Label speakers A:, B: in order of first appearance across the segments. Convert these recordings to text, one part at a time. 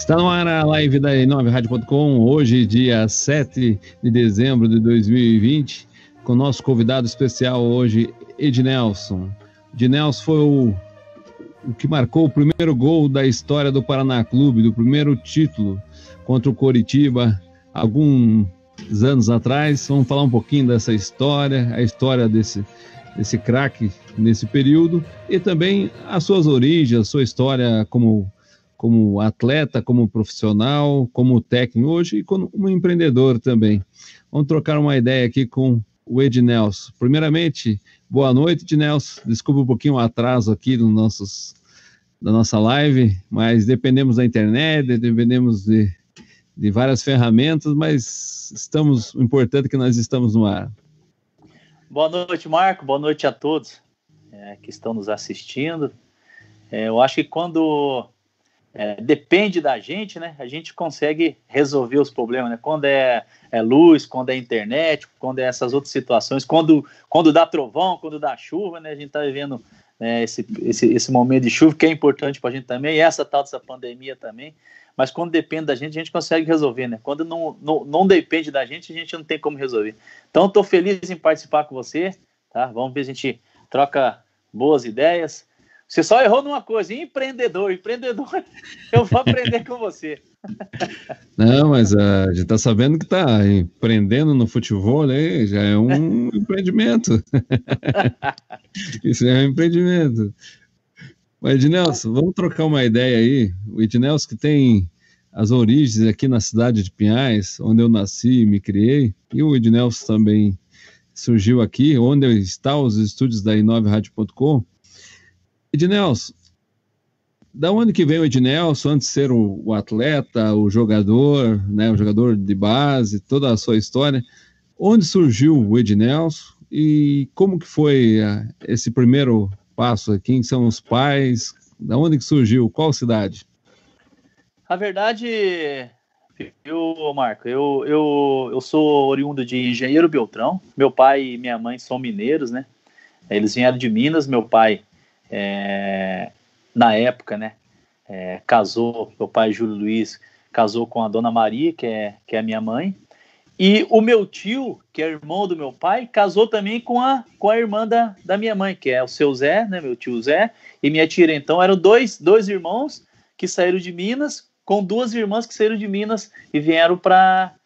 A: Está no ar a live da i9radio.com, hoje, dia 7 de dezembro de 2020, com nosso convidado especial hoje, Ednelson. Ednelson foi o que marcou o primeiro gol da história do Paraná Clube, do primeiro título contra o Coritiba, alguns anos atrás. Vamos falar um pouquinho dessa história, a história desse craque nesse período, e também as suas origens, a sua história como atleta, como profissional, como técnico hoje e como empreendedor também. Vamos trocar uma ideia aqui com o Ednelson. Primeiramente, boa noite, Ednelson. Desculpa um pouquinho o atraso aqui da nossa live, mas dependemos da internet, dependemos de várias ferramentas, mas o importante é que nós estamos no ar.
B: Boa noite, Marco. Boa noite a todos que estão nos assistindo. Eu acho que quando depende da gente, né? A gente consegue resolver os problemas, né? Quando é luz, quando é internet, quando é essas outras situações, quando dá trovão, quando dá chuva, né? A gente está vivendo esse momento de chuva, que é importante para a gente também, e essa tal dessa pandemia também. Mas quando depende da gente, a gente consegue resolver, né? Quando não depende da gente, a gente não tem como resolver. Então, estou feliz em participar com você, tá? Vamos ver, a gente troca boas ideias. Você só errou numa coisa, empreendedor, eu vou aprender com você.
A: Não, mas a gente está sabendo que está empreendendo no futebol, né? Já é um empreendimento. Isso é um empreendimento. Mas, Ednelson, vamos trocar uma ideia aí. O Ednelson que tem as origens aqui na cidade de Pinhais, onde eu nasci e me criei, e o Ednelson também surgiu aqui, onde está os estúdios da i9radio.com. Ednelson, da onde que vem o Ednelson, antes de ser o atleta, o jogador, né, o jogador de base, toda a sua história, onde surgiu o Ednelson e como que foi esse primeiro passo? Quem são os pais? Da onde que surgiu? Qual cidade?
B: A verdade, Marco, eu sou oriundo de Engenheiro Beltrão. Meu pai e minha mãe são mineiros, né? Eles vieram de Minas. Meu pai, na época, né, casou, meu pai Júlio Luiz casou com a Dona Maria, que é a minha mãe. E o meu tio, que é irmão do meu pai, casou também com a irmã da minha mãe, que é o seu Zé, né, meu tio Zé, e minha tia. Então eram dois irmãos que saíram de Minas, com duas irmãs que saíram de Minas e vieram para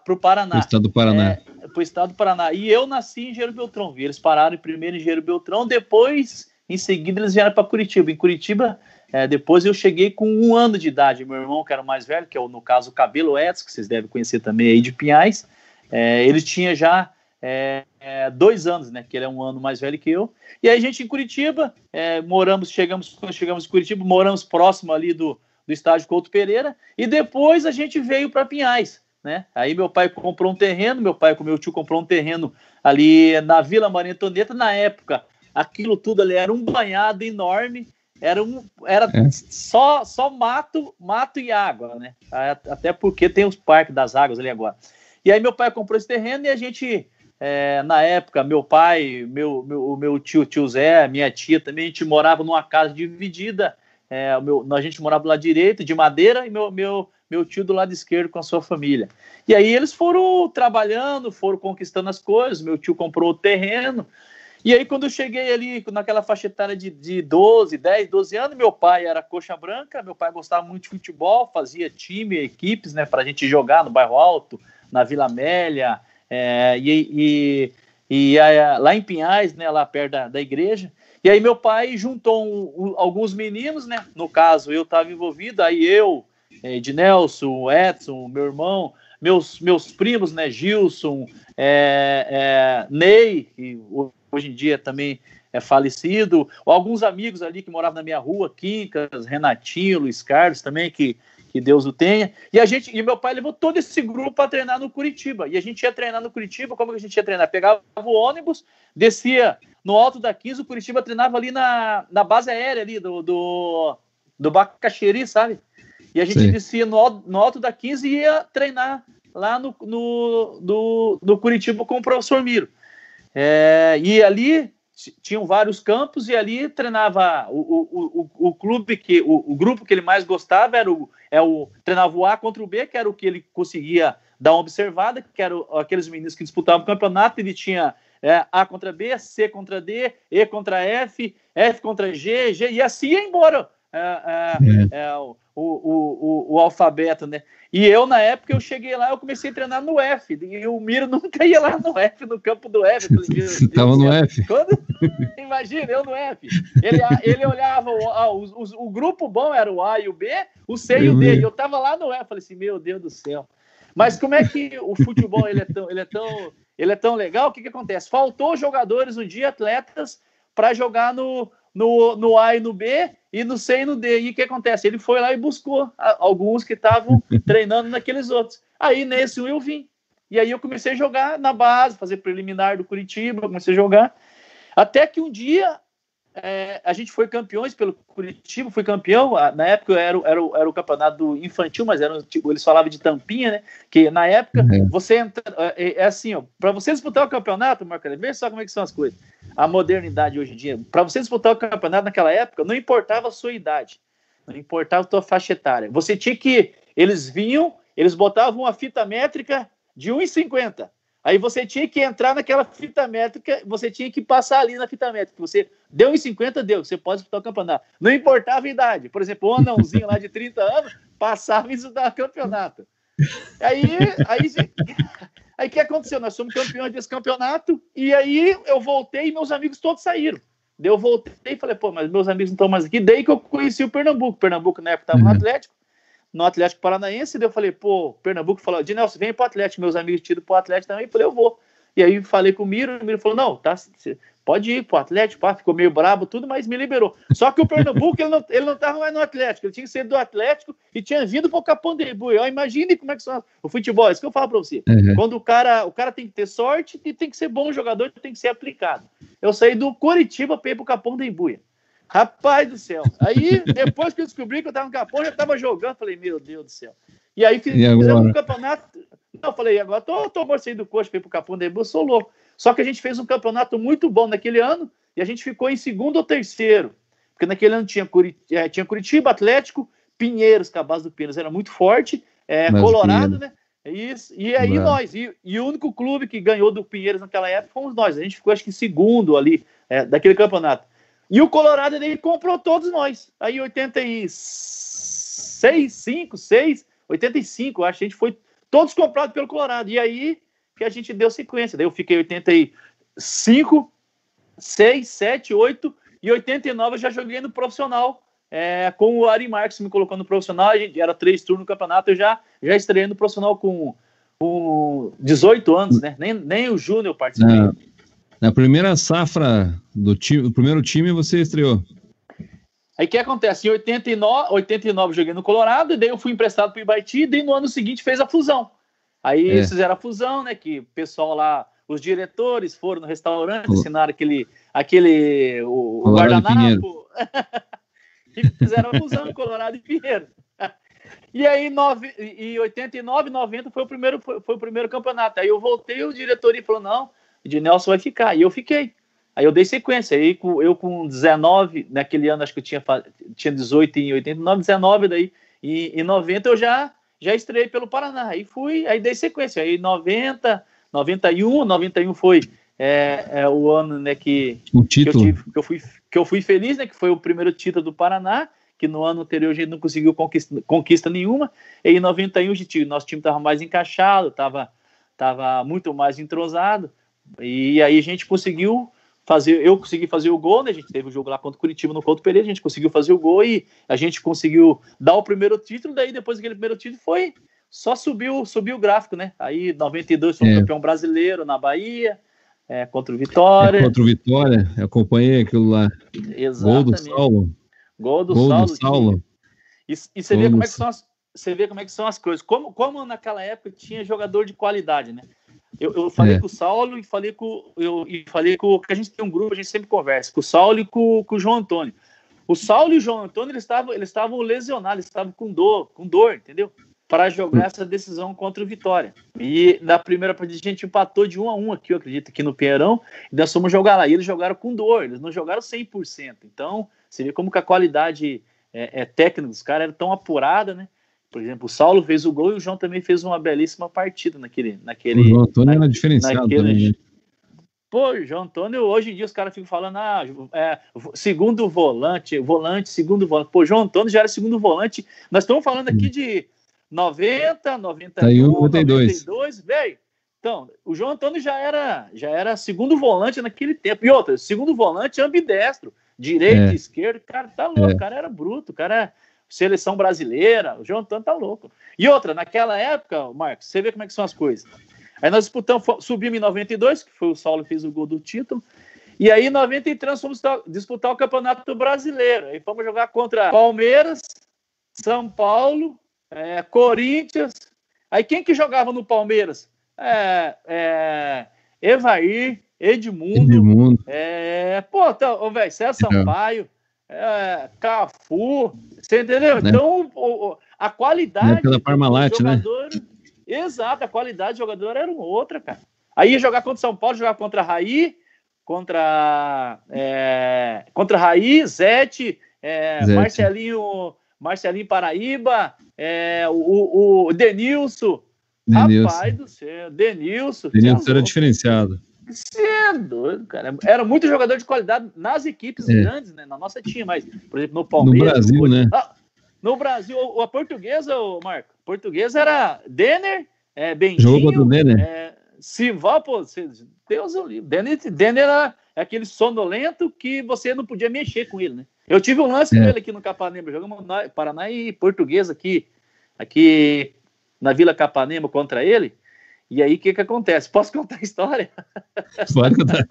B: o Paraná.
A: O estado do Paraná.
B: Para o estado do Paraná. E eu nasci em Engenheiro Beltrão. Eles pararam primeiro em Engenheiro Beltrão, depois, em seguida, eles vieram para Curitiba. Em Curitiba, depois eu cheguei com 1 ano de idade. Meu irmão, que era o mais velho, que é, no caso, o Cabelo Edson, que vocês devem conhecer também aí de Pinhais, ele tinha já 2 anos, né? Que ele é 1 ano mais velho que eu. E aí a gente em Curitiba, quando chegamos em Curitiba, moramos próximo ali do estádio Couto Pereira, e depois a gente veio para Pinhais, né? Aí meu pai comprou um terreno, meu pai com meu tio comprou um terreno ali na Vila Maria Antonieta. Na época, aquilo tudo ali era um banhado enorme, era só mato e água, né? Até porque tem os parques das águas ali agora. E aí meu pai comprou esse terreno e a gente, na época, meu pai, o meu tio Zé, minha tia também, a gente morava numa casa dividida. A gente morava do lado direito, de madeira, e meu tio do lado esquerdo com a sua família. E aí eles foram trabalhando, foram conquistando as coisas. Meu tio comprou o terreno. E aí quando eu cheguei ali naquela faixa etária de 10, 12 anos, meu pai era coxa branca, meu pai gostava muito de futebol, fazia time, equipes, né, pra gente jogar no Bairro Alto, na Vila Amélia, lá em Pinhais, né, lá perto da igreja. E aí meu pai juntou alguns meninos, né? No caso, eu estava envolvido, aí eu, Ednelson, Edson, meu irmão, meus primos, né? Gilson, Ney, que hoje em dia também é falecido, alguns amigos ali que moravam na minha rua, Quincas, Renatinho, Luiz Carlos também, que Deus o tenha. E meu pai levou todo esse grupo para treinar no Curitiba. E a gente ia treinar no Curitiba. Como que a gente ia treinar? Pegava o ônibus, descia no Alto da 15, o Curitiba treinava ali na base aérea ali do Bacaxeri, sabe? E a gente descia no Alto da 15 e ia treinar lá no Curitiba com o professor Miro. E ali tinham vários campos e ali treinava o clube, o grupo que ele mais gostava treinava o A contra o B, que era o que ele conseguia dar uma observada, que eram aqueles meninos que disputavam o campeonato. Ele tinha A contra B, C contra D, E contra F, F contra G, e assim ia embora o alfabeto, né? E eu, na época, eu cheguei lá, eu comecei a treinar no F, e o Miro nunca ia lá no F, no campo do F.
A: Você estava no F?
B: Imagina, eu no F. Ele olhava, o grupo bom era o A e o B, o C e o D, e eu tava lá no F. Falei assim, meu Deus do céu. Mas como é que o futebol ele é tão legal? O que acontece? Faltou jogadores um dia, atletas, para jogar no A e no B, e no C e no D. E o que acontece? Ele foi lá e buscou alguns que estavam treinando naqueles outros. Aí, nesse eu vim. E aí eu comecei a jogar na base, fazer preliminar do Curitiba, comecei a jogar. Até que um dia a gente foi campeões pelo Curitiba, fui campeão. Na época era o campeonato infantil, mas eles falavam de tampinha, né? Que na época você entra. Assim, ó, para você disputar o campeonato, Marco, vê só como é que são as coisas. A modernidade hoje em dia. Para você disputar o campeonato naquela época, não importava a sua idade, não importava a tua faixa etária. Você tinha que. Eles botavam uma fita métrica de 1,50. Aí você tinha que entrar naquela fita métrica, você tinha que passar ali na fita métrica. Você deu 1,50, deu, você pode disputar o campeonato. Não importava a idade. Por exemplo, um anãozinho lá de 30 anos passava e disputar o campeonato. Aí o que aconteceu? Nós somos campeões desse campeonato, e aí eu voltei e meus amigos todos saíram. Daí eu voltei e falei, pô, mas meus amigos não estão mais aqui. Daí que eu conheci o Pernambuco. Pernambuco na época estava no Atlético Paranaense. Daí eu falei, pô, Pernambuco falou, Dinelson, vem pro Atlético. Meus amigos tiram pro Atlético também. Eu falei, eu vou. E aí falei com o Miro falou, não, tá, pode ir pro Atlético. Pá, ficou meio brabo, tudo, mas me liberou. Só que o Pernambuco, ele não tava mais no Atlético, ele tinha que ser do Atlético e tinha vindo pro Capão de Ibuia. Imagine como é que são o futebol, é isso que eu falo pra você. Quando o cara tem que ter sorte e tem que ser bom jogador, tem que ser aplicado. Eu saí do Curitiba para ir pro Capão de Ibuia. Rapaz do céu. Aí, depois que eu descobri que eu tava no Capão, eu já tava jogando, falei, meu Deus do céu. E aí fizemos um campeonato. Não, eu falei, agora tô morcendo do coxo para ir pro Capão de Ibuia, sou louco. Só que a gente fez um campeonato muito bom naquele ano e a gente ficou em segundo ou terceiro. Porque naquele ano tinha Curitiba, Atlético, Pinheiros, que a base do Pinheiros era muito forte, Colorado, né? Isso. E aí nós, e o único clube que ganhou do Pinheiros naquela época fomos nós. A gente ficou, acho que, segundo ali, daquele campeonato. E o Colorado, ele comprou todos nós. Aí, 85, acho que a gente foi todos comprados pelo Colorado. E aí que a gente deu sequência. Daí eu fiquei 85, 6, 7, 8 e 89 eu já joguei no profissional. Com o Ari Marques me colocou no profissional. A gente era 3 turnos no campeonato. Eu já estreiei no profissional com 18 anos, né? Nem o Júnior participei.
A: Na primeira safra do primeiro time, você estreou.
B: Aí o que acontece? Em 89 eu joguei no Colorado, e daí eu fui emprestado para o Ibaiti, e daí no ano seguinte fez a fusão. Aí eles fizeram a fusão, né? Que o pessoal lá, os diretores foram no restaurante, ensinaram o guardanapo. E fizeram a fusão em Colorado e Pinheiro. E aí, em 89, 90 foi o primeiro campeonato. Aí eu voltei e o diretor falou, não, Ednelson vai ficar. E eu fiquei. Aí eu dei sequência. Aí eu com 19, naquele ano acho que eu tinha 18 em 89, 19 daí. E em 90 eu já estreiei pelo Paraná. Aí dei sequência. Aí 90, 91 foi o ano, né, que eu fui feliz, né, que foi o primeiro título do Paraná, que no ano anterior a gente não conseguiu conquista nenhuma. E em 91 nosso time estava mais encaixado, estava muito mais entrosado. E aí a gente conseguiu eu consegui fazer o gol, né? A gente teve o jogo lá contra o Curitiba no Couto Pereira, a gente conseguiu fazer o gol e a gente conseguiu dar o primeiro título. Daí depois daquele primeiro título só subiu o gráfico, né? Aí 92 foi campeão brasileiro na Bahia, contra o Vitória.
A: Contra o Vitória, eu acompanhei aquilo lá.
B: Exatamente. Gol do Saulo. E você vê como é que são as coisas. Como naquela época tinha jogador de qualidade, né? Eu falei com o Saulo e falei com que a gente tem um grupo, a gente sempre conversa, com o Saulo e com o João Antônio. O Saulo e o João Antônio, eles estavam lesionados, eles estavam com dor, entendeu? para jogar essa decisão contra o Vitória. E na primeira partida a gente empatou de 1-1 aqui, eu acredito, aqui no Pinheirão, e nós fomos jogar lá. E eles jogaram com dor, eles não jogaram 100%. Então, você vê como que a qualidade técnica dos caras era tão apurada, né? Por exemplo, o Saulo fez o gol e o João também fez uma belíssima partida naquele
A: o João Antônio era diferenciado também, né?
B: Pô, João Antônio, hoje em dia os caras ficam falando, segundo volante. Pô, João Antônio já era segundo volante. Nós estamos falando aqui de 90, 91, 92, velho. Então, o João Antônio já era segundo volante naquele tempo. E outra, segundo volante ambidestro, direito e esquerdo. Cara, tá louco, o cara era bruto, o cara é seleção brasileira. O João Antônio tá louco. E outra, naquela época, Marcos, você vê como é que são as coisas. Aí nós disputamos, subimos em 92, que foi o Saulo que fez o gol do título. E aí em 93 fomos disputar o Campeonato Brasileiro. Aí fomos jogar contra Palmeiras, São Paulo, Corinthians. Aí quem que jogava no Palmeiras? Evair, Edmundo. Velho, César Sampaio, Cafu. Você entendeu? Né? Então, a qualidade
A: pela Parmalat, né?
B: Exato, a qualidade do jogador era outra, cara. Aí ia jogar contra São Paulo, jogar contra Raí, contra Raí, Zete, Marcelinho Paraíba, o Denilson. Rapaz do céu, Denilson
A: era diferenciado.
B: Você é doido, cara. Era muito jogador de qualidade nas equipes grandes, né? Na nossa tinha, mas, por exemplo, no Palmeiras.
A: No Brasil, né?
B: No Brasil, a portuguesa, Marco, portuguesa era Denner, Bentinho,
A: jogou contra o Denner.
B: Sival, pô, Deus o livre. Denner era aquele sonolento que você não podia mexer com ele, né? Eu tive um lance com ele aqui no Capanema, jogamos no Paraná e Portuguesa aqui na Vila Capanema contra ele. E aí, o que acontece? Posso contar a história?
A: Pode contar.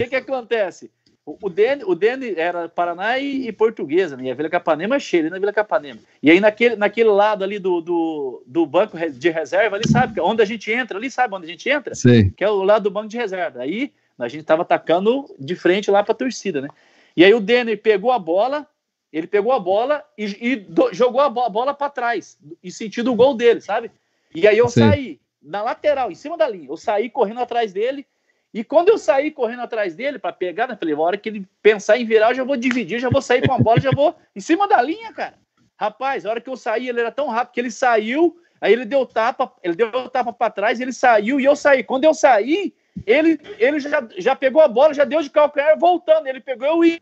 B: O que acontece? O Dene era Paraná e Portuguesa, né? E a Vila Capanema é cheia, ali na Vila Capanema. E aí, naquele lado ali do banco de reserva, ali, sabe? Onde a gente entra, ali, sabe onde a gente entra?
A: Sei.
B: Que é o lado do banco de reserva. Aí, a gente tava atacando de frente lá pra torcida, né? E aí, o Dene pegou a bola, e jogou a bola pra trás, em sentido o gol dele, sabe? E aí, eu saí na lateral, em cima da linha. Eu saí correndo atrás dele. E quando eu saí correndo atrás dele para pegar, né, falei, a hora que ele pensar em virar, eu já vou dividir, já vou sair com a bola, já vou em cima da linha, cara. Rapaz, a hora que eu saí, ele era tão rápido que ele saiu, aí ele deu tapa para trás, ele saiu e eu saí. Quando eu saí, ele já pegou a bola, já deu de calcanhar voltando, ele pegou e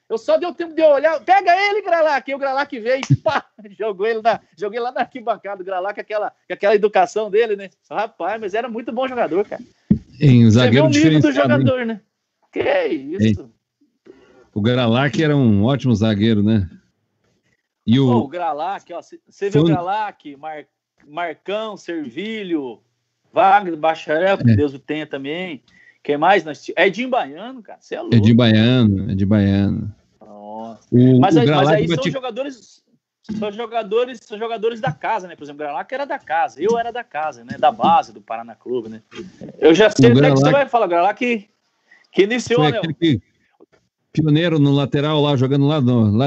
B: eu só deu tempo de eu olhar, pega ele, Gralac, e o Gralac veio e pá, joguei lá na arquibancada, o Gralac, aquela educação dele, né? Rapaz, mas era muito bom jogador, cara.
A: Zagueiro
B: o nível do jogador, né? Que é isso?
A: O Gralac era um ótimo zagueiro, né? E
B: o Gralac, ó, você vê o Gralac, Marcão, Servilho, Wagner, Bacharel, que Deus o tenha também. Quem mais? Edinho Baiano, cara, você é louco.
A: Edinho Baiano.
B: Nossa. Mas aí são jogadores da casa, né? Por exemplo, o Gralac era da casa, eu era da casa, né? Da base do Paraná Clube, né? Eu já sei até que você vai falar, Gralac que iniciou, né?
A: Pioneiro no lateral lá, jogando lá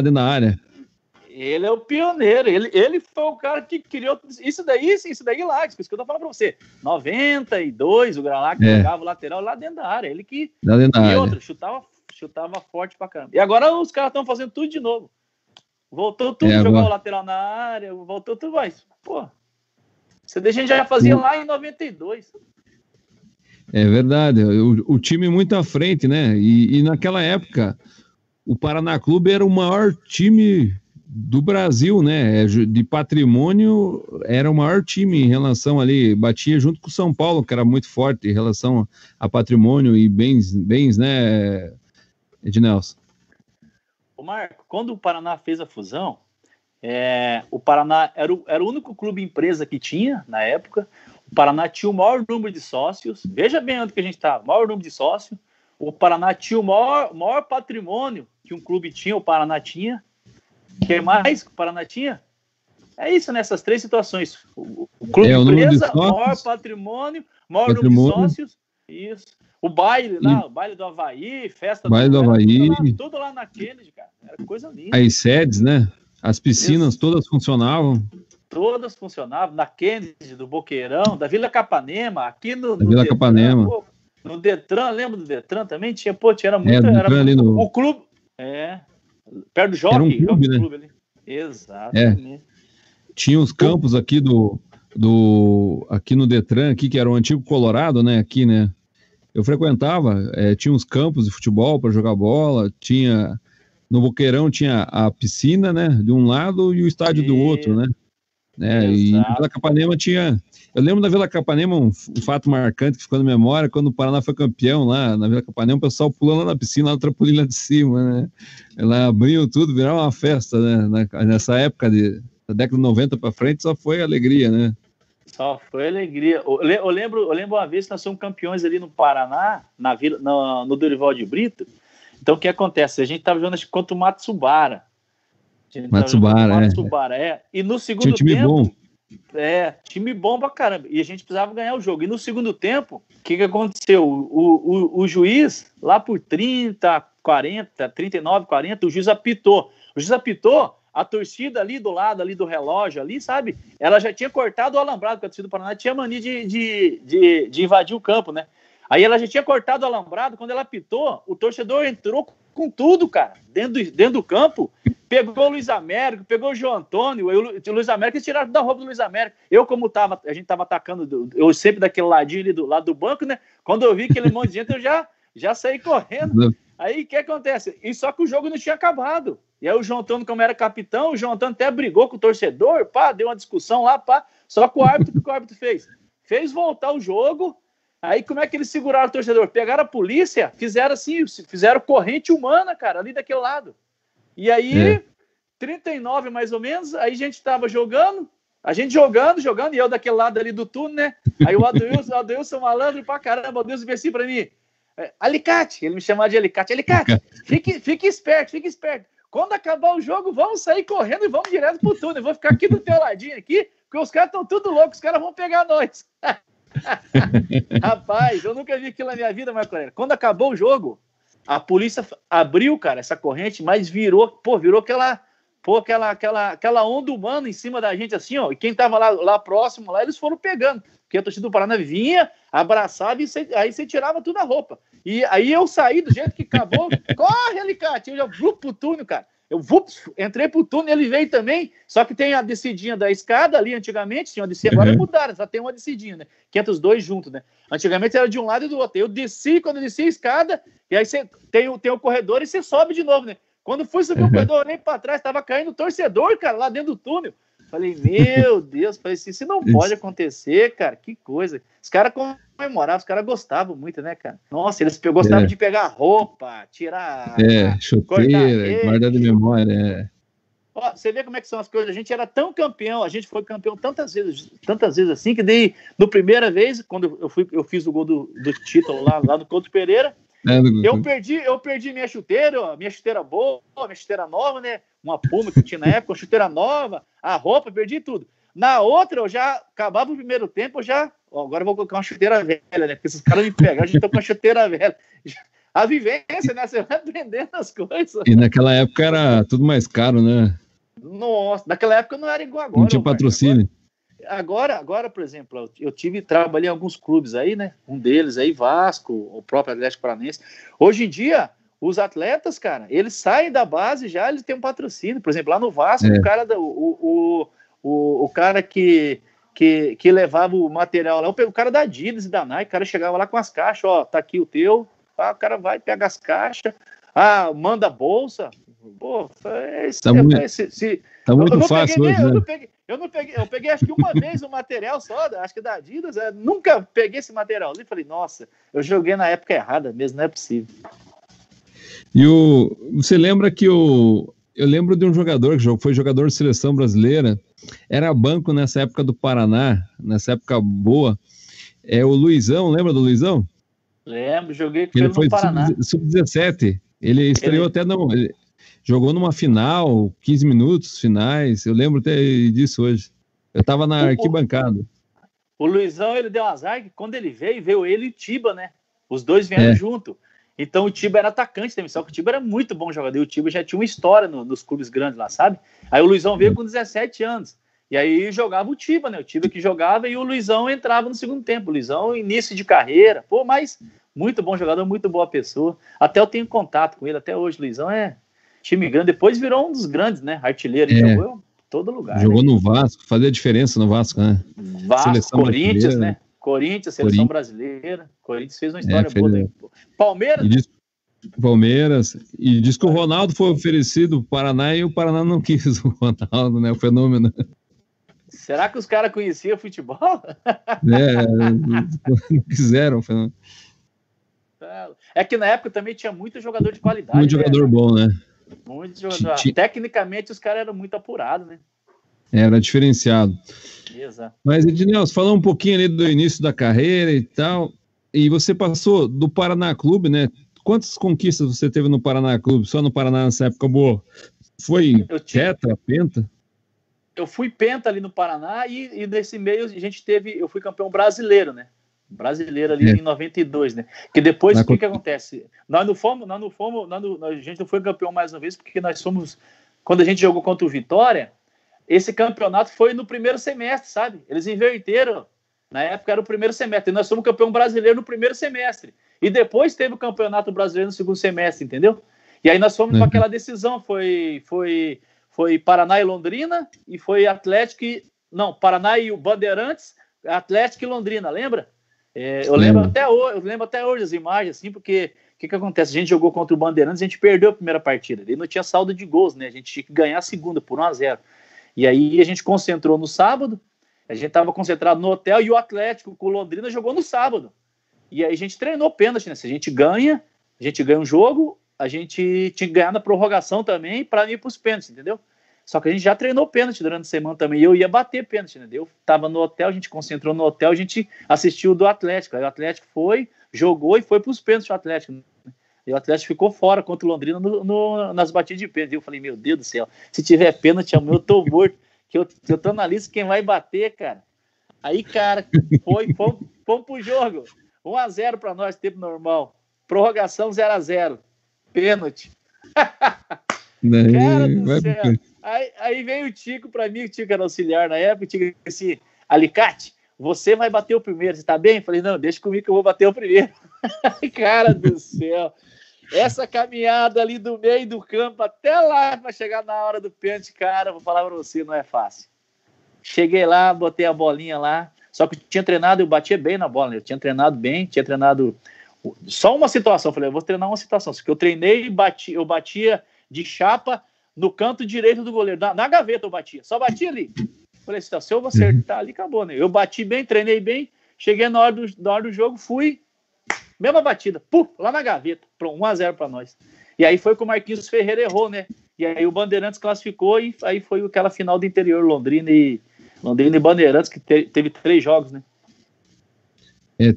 A: dentro da área.
B: Ele é o pioneiro, ele foi o cara que criou isso daí lá, isso que eu tô falando pra você. 92, o Gralac jogava o lateral lá dentro da área, ele que... E outro, chutava forte pra caramba. E agora os caras estão fazendo tudo de novo. Voltou tudo, jogar o lateral na área, voltou tudo mais. Pô, isso daí a gente já fazia lá em 92.
A: É verdade, o time muito à frente, né? E naquela época, o Paraná Clube era o maior time do Brasil, né? De patrimônio, era o maior time em relação ali, batia junto com o São Paulo, que era muito forte em relação a patrimônio e bens, né, Ednelson?
B: Ô Marco, quando o Paraná fez a fusão, o Paraná era o único clube empresa que tinha na época. O Paraná tinha o maior número de sócios, veja bem onde que a gente estava, maior número de sócios. O Paraná tinha o maior patrimônio que um clube tinha, o Paraná tinha. O que mais que o Paraná tinha? É isso, nessas três situações. O clube empresa, maior patrimônio, maior número de sócios. Isso. O baile lá, o baile do Havaí, festa
A: baile do Havaí.
B: Tudo lá na Kennedy, cara. Era coisa linda.
A: As sedes, né? As piscinas todas funcionavam.
B: Todas funcionavam. Na Kennedy, do Boqueirão, da Vila Capanema, aqui no
A: Vila
B: Detran,
A: Capanema.
B: pô, no Detran, lembra do Detran também? Tinha muito. Era
A: ali no...
B: O clube. Perto do Jockey.
A: Era um clube, né?
B: Clube ali. Exatamente.
A: Tinha os campos aqui aqui no Detran, aqui, que era o antigo Colorado, né? Aqui, né? Eu frequentava, tinha uns campos de futebol para jogar bola, no Boqueirão tinha a piscina, né? De um lado e o estádio do outro, né? E na Vila Capanema tinha... Eu lembro da Vila Capanema, um fato marcante que ficou na memória, quando o Paraná foi campeão lá na Vila Capanema, o pessoal pulando lá na piscina, lá no trampolim lá de cima, né? Lá abriam tudo, virava uma festa, né? Nessa época da década de 90 para frente, só foi alegria, né?
B: Só foi alegria. Eu lembro uma vez que nós somos campeões ali no Paraná, no Dorival de Brito. Então, o que acontece? A gente estava jogando contra o Matsubara.
A: Matsubara.
B: E no segundo
A: time
B: tempo...
A: bom.
B: Time bom pra caramba. E a gente precisava ganhar o jogo. E no segundo tempo, o que aconteceu? O juiz, lá por 30, 40, 39, 40, o juiz apitou. A torcida ali do lado ali do relógio, ali, sabe? Ela já tinha cortado o alambrado, porque a torcida do Paraná tinha mania de invadir o campo, né? Aí ela já tinha cortado o alambrado, quando ela apitou, o torcedor entrou com tudo, cara, dentro do campo, pegou o Luiz Américo, pegou o João Antônio, o Luiz Américo, eles tiraram da roupa do Luiz Américo. A gente tava atacando, eu sempre daquele ladinho ali do lado do banco, né? Quando eu vi aquele monte de gente, eu já saí correndo. Aí, o que acontece? E só que o jogo não tinha acabado. E aí o João Antônio, como era capitão, o João Antônio até brigou com o torcedor, deu uma discussão lá, só que o que o árbitro fez? Fez voltar o jogo. Aí como é que eles seguraram o torcedor? Pegaram a polícia, fizeram corrente humana, cara, ali daquele lado. E aí, 39 mais ou menos, aí a gente tava jogando, e eu daquele lado ali do túnel, né? Aí o Adeilson malandro pra caramba, o Adeilson veio assim pra mim, Alicate, ele me chamava de Alicate, fique esperto. Quando acabar o jogo, vamos sair correndo e vamos direto pro túnel. Eu vou ficar aqui do teu ladinho aqui, porque os caras estão tudo loucos, os caras vão pegar nós. Rapaz, eu nunca vi aquilo na minha vida, Marco Aurélio. Quando acabou o jogo, a polícia abriu, cara, essa corrente, mas virou aquela onda humana em cima da gente, assim, ó. E quem tava lá próximo, lá, eles foram pegando. Porque a torcida do Paraná vinha, abraçava e aí você tirava tudo a roupa. E aí eu saí do jeito que acabou. Corre, Alicate! Eu já vou pro túnel, cara. Entrei pro túnel, ele veio também, só que tem a descidinha da escada ali, antigamente, tinha uma descidinha, agora mudaram, só tem uma descidinha, né? Que entra os dois juntos, né? Antigamente era de um lado e do outro. Eu desci, quando eu desci a escada, e aí você tem o corredor e você sobe de novo, né? Quando fui subir o corredor, olhei pra trás, tava caindo o torcedor, cara, lá dentro do túnel. Falei, meu Deus, isso não pode acontecer, cara, que coisa. Os caras comemoravam, os caras gostavam muito, né, cara? Nossa, eles gostavam de pegar roupa, tirar...
A: chuteira, guardar de memória,
B: Ó, você vê como é que são as coisas. A gente era tão campeão, a gente foi campeão tantas vezes assim, que daí, no primeira vez, quando eu fiz o gol do título lá no Couto Pereira, eu perdi minha chuteira boa, minha chuteira nova, né? Uma Puma que eu tinha na época, uma chuteira nova, a roupa, perdi tudo. Na outra, eu já acabava o primeiro tempo, agora eu vou colocar uma chuteira velha, né? Porque se os caras me pegarem, a gente tá com uma chuteira velha. A vivência, né? Você vai aprendendo as coisas.
A: E naquela época era tudo mais caro, né?
B: Nossa, naquela época não era igual agora.
A: Não tinha patrocínio.
B: Agora, por exemplo, trabalhei em alguns clubes aí, né? Um deles aí, Vasco, o próprio Atlético Paranaense. Hoje em dia, os atletas, cara, eles saem da base já, eles têm um patrocínio. Por exemplo, lá no Vasco, o cara que levava o material lá, o cara da Adidas e da Nike, o cara chegava lá com as caixas, ó, tá aqui o teu, o cara vai, pega as caixas, manda a bolsa. Pô,
A: tá muito fácil hoje, né?
B: Eu peguei acho que uma vez o material só, acho que da Adidas, nunca peguei esse material ali, falei, nossa, eu joguei na época errada mesmo, não é possível.
A: E você lembra que eu lembro de um jogador que foi jogador de seleção brasileira, era banco nessa época do Paraná, nessa época boa, o Luizão, lembra do Luizão?
B: Lembro, joguei com ele no Paraná.
A: Sub-17, ele estreou até jogou numa final, 15 minutos finais, eu lembro até disso hoje. Eu tava na arquibancada.
B: O Luizão, ele deu azar que quando ele veio ele e o Tiba, né? Os dois vieram junto. Então o Tiba era atacante também, só que o Tiba era muito bom jogador, e o Tiba já tinha uma história nos clubes grandes lá, sabe? Aí o Luizão veio com 17 anos, e aí jogava o Tiba, né? O Tiba que jogava e o Luizão entrava no segundo tempo. O Luizão, início de carreira, mas muito bom jogador, muito boa pessoa. Até eu tenho contato com ele, até hoje. O Luizão é time grande, depois virou um dos grandes, né? Artilheiro, ele jogou em todo lugar.
A: Jogou,
B: né?
A: no Vasco, fazia diferença no Vasco, né?
B: Vasco, seleção Corinthians, né? Corinthians, seleção brasileira. Corinthians fez uma história boa. Né? Palmeiras.
A: Palmeiras. E diz que o Ronaldo foi oferecido pro Paraná e o Paraná não quis o Ronaldo, né? O fenômeno.
B: Será que os caras conheciam futebol?
A: Não quiseram.
B: É que na época também tinha muito jogador de qualidade.
A: Muito jogador bom, né?
B: Muito jogador. Tecnicamente os caras eram muito apurados, né?
A: Era diferenciado.
B: Exato.
A: Mas, Ednelson, falando um pouquinho ali do início da carreira e tal, e você passou do Paraná Clube, né? Quantas conquistas você teve no Paraná Clube? Só no Paraná nessa época boa? Foi tetra, penta?
B: Eu fui penta ali no Paraná e nesse meio eu fui campeão brasileiro, né? Brasileiro ali em 92, né? Que depois, o que acontece? A gente não foi campeão mais uma vez, porque nós fomos, quando a gente jogou contra o Vitória, esse campeonato foi no primeiro semestre, sabe? Eles inverteram. Na época era o primeiro semestre. E nós fomos campeão brasileiro no primeiro semestre. E depois teve o campeonato brasileiro no segundo semestre, entendeu? E aí nós fomos para aquela decisão. Foi Paraná e Londrina, e foi Atlético Paraná e o Bandeirantes, Atlético e Londrina, lembra? Eu lembro até hoje as imagens, assim, porque o que acontece? A gente jogou contra o Bandeirantes, a gente perdeu a primeira partida. Ele não tinha saldo de gols, né? A gente tinha que ganhar a segunda por 1-0. E aí a gente concentrou no sábado, a gente estava concentrado no hotel, e o Atlético com o Londrina jogou no sábado. E aí a gente treinou pênalti, né? Se a gente ganha um jogo, a gente tinha que ganhar na prorrogação também para ir para os pênaltis, entendeu? Só que a gente já treinou pênalti durante a semana também, e eu ia bater pênalti, né? Eu estava no hotel, a gente concentrou no hotel, a gente assistiu do Atlético. Aí o Atlético jogou e foi para os pênaltis do Atlético, né? E o Atlético ficou fora contra o Londrina nas batidas de pênalti. Eu falei, meu Deus do céu, se tiver pênalti, eu tô morto, que eu tô na lista, quem vai bater, cara? Aí, cara, fomos pro jogo. 1-0 para nós, tempo normal. Prorrogação 0-0. Pênalti. Cara do céu. Aí veio o Tico para mim, o Tico era auxiliar na época, o Tico disse, Alicate, você vai bater o primeiro, você tá bem? Eu falei, não, deixa comigo que eu vou bater o primeiro. Cara do céu. Essa caminhada ali do meio do campo até lá para chegar na hora do pênalti, cara, vou falar para você, não é fácil. Cheguei lá, botei a bolinha lá, só que eu tinha treinado, eu batia bem na bola, né? Eu tinha treinado bem, só uma situação, falei, eu vou treinar uma situação, porque eu treinei e eu batia de chapa no canto direito do goleiro, na gaveta eu batia, só batia ali. Falei assim, se eu vou acertar ali, acabou, né? Eu bati bem, treinei bem, cheguei na hora do jogo, fui, mesma batida, lá na gaveta, pronto, 1-0 para nós. E aí foi que o Marquinhos Ferreira errou, né? E aí o Bandeirantes classificou e aí foi aquela final do interior, Londrina e Bandeirantes, que teve 3 jogos, né?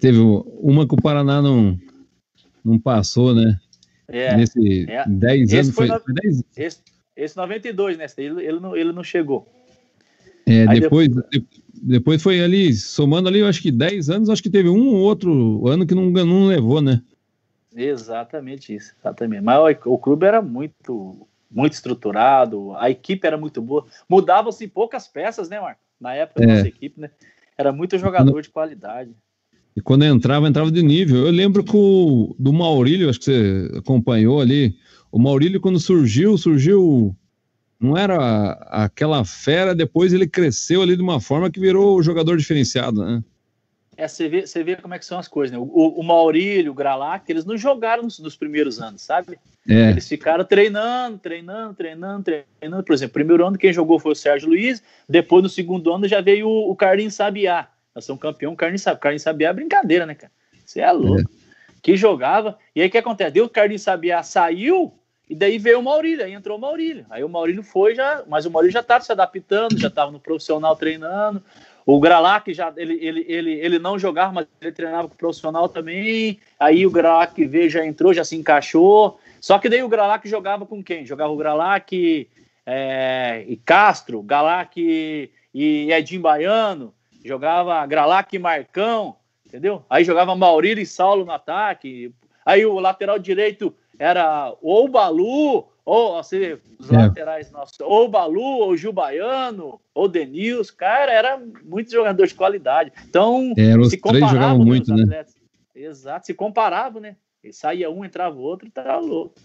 B: Teve
A: uma que o Paraná não passou, né? Nesse 10 anos foi 10.
B: Esse 92, né? Ele não chegou.
A: Depois foi ali, somando ali, eu acho que 10 anos, acho que teve um ou outro ano que não levou, né?
B: Exatamente isso, exatamente. Mas o clube era muito, muito estruturado, a equipe era muito boa. Mudavam-se poucas peças, né, Marco? Na época da nossa equipe, né? Era muito jogador de qualidade.
A: E quando entrava de nível. Eu lembro que do Maurílio, acho que você acompanhou ali, o Maurílio quando surgiu, não era aquela fera, depois ele cresceu ali de uma forma que virou jogador diferenciado, né?
B: Você vê como é que são as coisas, né? O Maurílio, o Gralac, eles não jogaram nos primeiros anos, sabe? Eles ficaram treinando. Por exemplo, primeiro ano quem jogou foi o Sérgio Luiz, depois no segundo ano já veio o Carlinhos Sabiá. Nós somos campeão, o Carlinhos Sabiá é brincadeira, né, cara? Você é louco. Que jogava. E aí o que acontece? Deu o Carlinhos Sabiá, saiu, e daí veio o Maurílio, aí entrou o Maurílio. Aí o Maurílio mas o Maurílio já estava se adaptando, já estava no profissional treinando. O Gralac ele não jogava, mas ele treinava com o profissional também. Aí o Gralac já entrou, já se encaixou. Só que daí o Gralac jogava com quem? Jogava o Gralac e Castro, Gralac e Edinho Baiano, jogava Gralac e Marcão, entendeu? Aí jogava Maurílio e Saulo no ataque, aí o lateral direito era ou o Balu, ou assim, os laterais nossos, ou o Balu, ou o Gil Baiano, ou o Denilson, cara, era muito jogador de qualidade. Então,
A: os três jogavam muito, né?
B: Atletas. Exato, se comparavam, né? E saía um, entrava o outro e tava louco.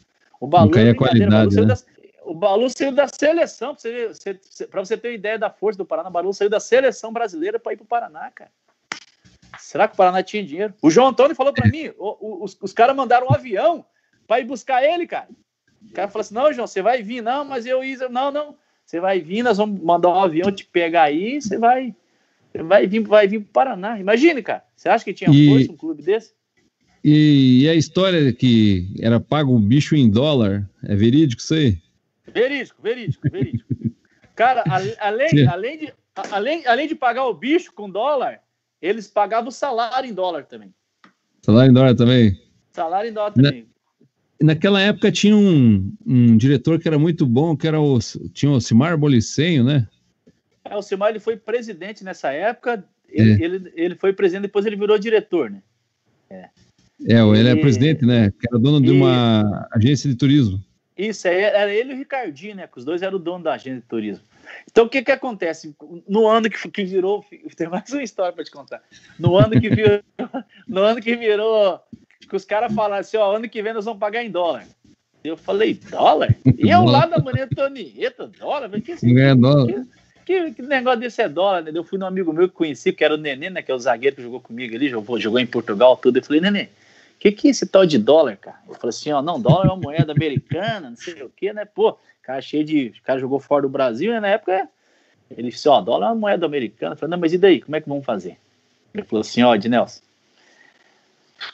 B: O Balu, o Balu saiu da seleção, para você ter uma ideia da força do Paraná, o Balu saiu da seleção brasileira para ir pro Paraná, cara. Será que o Paraná tinha dinheiro? O João Antônio falou para mim, os caras mandaram um avião para ir buscar ele, cara. O cara falou assim, não, João, você vai vir. Não, mas não, você vai vir, nós vamos mandar um avião te pegar aí, você vai vir pro Paraná. Imagine, cara, você acha que tinha força um clube desse?
A: E a história que era pago o bicho em dólar, é verídico isso aí?
B: Verídico. Cara, além de pagar o bicho com dólar, eles pagavam o salário em dólar também.
A: Salário em dólar também?
B: Salário em dólar também.
A: Naquela época tinha um diretor que era muito bom, que era tinha o Cimar Bolicenho, né?
B: O Cimar, ele foi presidente nessa época, ele foi presidente, depois ele virou diretor, né?
A: Ele é presidente, né? Que era dono de uma agência de turismo.
B: Isso, era ele e o Ricardinho, né? Que os dois eram o dono da agência de turismo. Então, o que acontece? No ano que virou... Tem mais uma história para te contar. No ano que virou... Que os caras falaram assim, ano que vem nós vamos pagar em dólar. Eu falei, dólar? E eu lá da Maria Antonieta, dólar? Que negócio desse é dólar, né? Eu fui num amigo meu que conheci, que era o Nenê, né? Que é o zagueiro que jogou comigo ali, jogou em Portugal, tudo. Eu falei, Nenê, o que é esse tal de dólar, cara? Eu falei assim, não, dólar é uma moeda americana, não sei o que, né? Pô, cara o cara jogou fora do Brasil, né? Na época, ele disse, dólar é uma moeda americana. Eu falei, não, mas e daí? Como é que vamos fazer? Ele falou assim, Ednelson,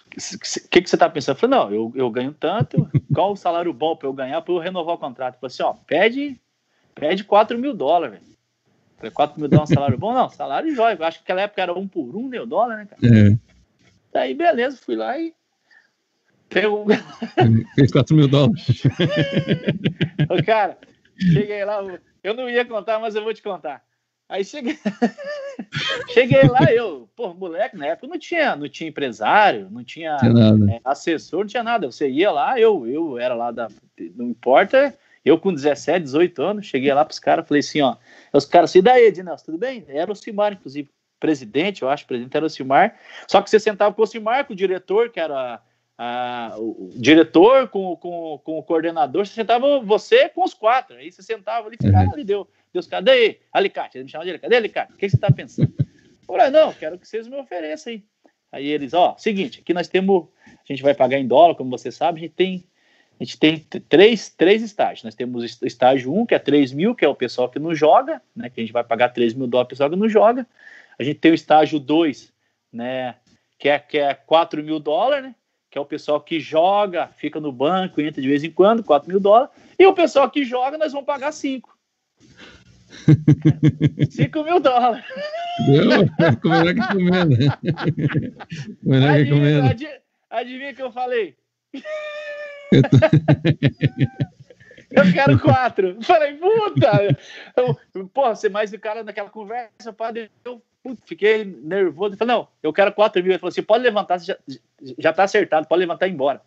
B: o que você tá pensando? Eu falei, não, eu ganho tanto, qual o salário bom para eu ganhar para eu renovar o contrato? Eu falei assim, pede $4 mil, velho. Falei, $4 mil é um salário bom? Não, salário jóia. Eu acho que naquela época era 1 por 1, né, o dólar, né, cara? Daí, beleza, fui lá e
A: fez $4 mil.
B: Cara, cheguei lá, eu não ia contar, mas eu vou te contar. Aí cheguei lá, moleque, na época não tinha empresário, não tinha assessor, não tinha nada. Você ia lá, eu era lá não importa, eu com 17, 18 anos, cheguei lá pros caras, falei assim, os caras assim, daí, Ednelson, tudo bem? Era o Cimar, inclusive, presidente, eu acho, o presidente era o Cimar, só que você sentava com o Cimar, com o diretor, que era o diretor, com o coordenador, você sentava você com os 4, aí você sentava ali, ficava ali, deu os caras, daí, Alicate, ele me chamava de Alicate, Alicate, o que você tá pensando? Eu falei, não, quero que vocês me ofereçam aí. Aí eles, seguinte, aqui nós temos, a gente vai pagar em dólar, como você sabe, a gente tem três estágios. Nós temos o estágio 1, que é 3 mil, que é o pessoal que não joga, né, que a gente vai pagar $3 mil para o pessoal que não joga. A gente tem o estágio 2, né, que é $4 mil, né, que é o pessoal que joga, fica no banco, entra de vez em quando, $4 mil. E o pessoal que joga, nós vamos pagar 5. $5 mil.
A: Melhor que comendo. Melhor que comendo.
B: Adivinha o que eu falei? Eu quero 4. Falei, puta! Mas o cara naquela conversa, eu fiquei nervoso. Falei, não, eu quero 4 mil. Ele falou assim, pode levantar, já tá acertado, pode levantar e ir embora.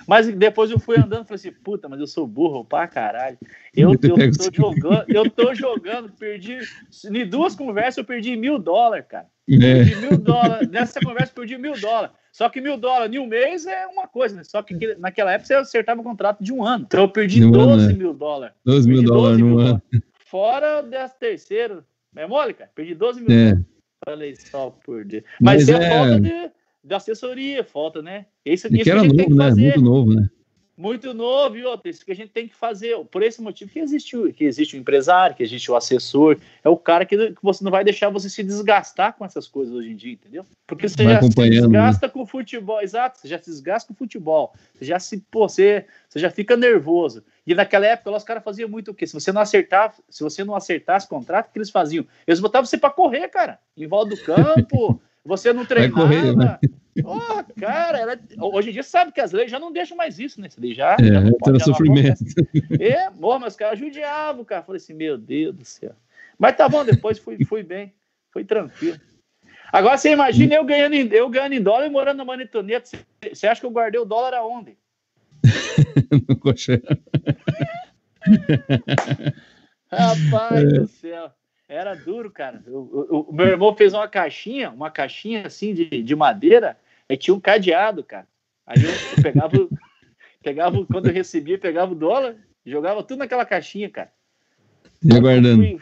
B: Mas depois eu fui andando e falei assim, puta, mas eu sou burro pra caralho. Eu tô jogando, perdi. Em 2 conversas eu perdi $1.000, cara. Perdi $1.000. Nessa conversa eu perdi $1.000. Só que $1.000 em um mês é uma coisa, né? Só que naquela época você acertava o contrato de 1 ano. Então eu perdi $12 mil.
A: $12 mil no ano.
B: Fora 10º. É mole, cara? Perdi $12 mil. Falei só por Deus. Mas falta de assessoria, falta, né? Isso
A: que era novo, né? Muito novo, né?
B: Muito novo, e outra, isso que a gente tem que fazer. Por esse motivo que existe o empresário, que existe o assessor, é o cara que você não vai deixar você se desgastar com essas coisas hoje em dia, entendeu? Porque você já se desgasta com o futebol, exato, você já se desgasta com o futebol, você já fica nervoso. E naquela época, os caras faziam muito o quê? Se você não acertasse o contrato, o que eles faziam? Eles botavam você pra correr, cara, em volta do campo, você não treinava. Correr, né? Cara, hoje em dia sabe que as leis já não deixam mais isso, né? Já não pode,
A: sofrimento.
B: Mas os caras judiavam, cara. Falei assim, meu Deus do céu. Mas tá bom, depois fui bem, fui tranquilo. Agora você imagina eu ganhando em dólar e morando na Manitoneta. Você acha que eu guardei o dólar aonde?
A: No colchão.
B: Rapaz do céu. Era duro, cara. O meu irmão fez uma caixinha assim de madeira, aí tinha um cadeado, cara. Aí eu pegava, quando eu recebia, pegava o dólar, jogava tudo naquela caixinha, cara.
A: E aguardando.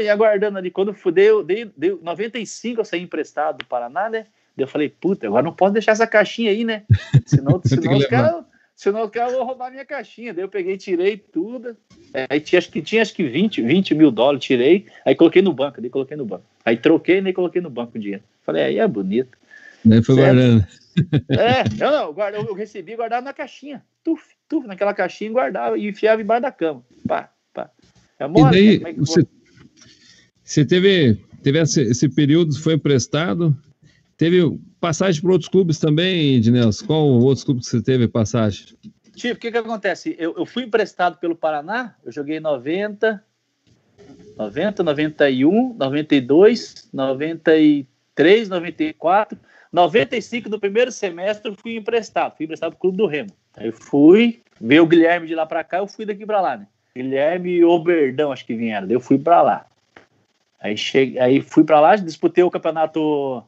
B: Ia aguardando ali. Quando eu dei 95, eu saí emprestado do Paraná, né? Daí eu falei, puta, agora não posso deixar essa caixinha aí, né? Senão os caras vão roubar minha caixinha. Daí eu peguei, tirei tudo. Aí tinha acho que 20 mil dólares, tirei. Aí coloquei no banco, Aí troquei e nem coloquei no banco o dinheiro. Falei, aí é bonito.
A: Daí foi guardando.
B: Eu recebi e guardava na caixinha. Tuf, naquela caixinha e guardava e enfiava embaixo da cama. Pá. É mole,
A: e daí, você teve esse período, foi emprestado, teve passagem para outros clubes também, Ednelson? Qual outros clubes que você teve passagem?
B: Tipo, o que acontece? Eu fui emprestado pelo Paraná, eu joguei 90, 91, 92, 93, 94, 95 no primeiro semestre eu fui emprestado pro Clube do Remo. Aí eu fui ver o Guilherme de lá para cá, eu fui daqui para lá, né? Guilherme e Oberdão, acho que vieram, daí eu fui para lá. Aí fui para lá, disputei o campeonato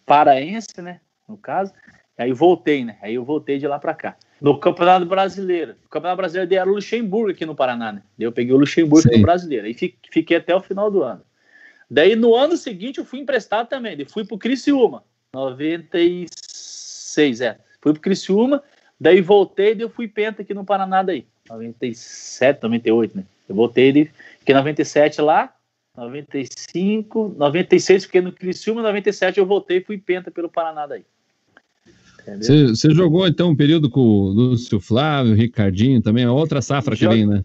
B: paraense, né, no caso. Aí voltei, né? Aí eu voltei de lá para cá. No Campeonato Brasileiro. O Campeonato Brasileiro deram o Luxemburgo aqui no Paraná, né? Daí eu peguei o Luxemburgo no Brasileiro. Aí fiquei até o final do ano. Daí no ano seguinte eu fui emprestado também. Daí fui pro Criciúma. 96, Fui pro Criciúma, daí voltei, daí eu fui penta aqui no Paraná daí. 97, 98, né? Eu voltei, fiquei 97 lá, 95, 96 fiquei no Criciúma, 97 eu voltei e fui penta pelo Paraná daí.
A: Você jogou então um período com o Lúcio Flávio, Ricardinho também, a outra safra que vem, né?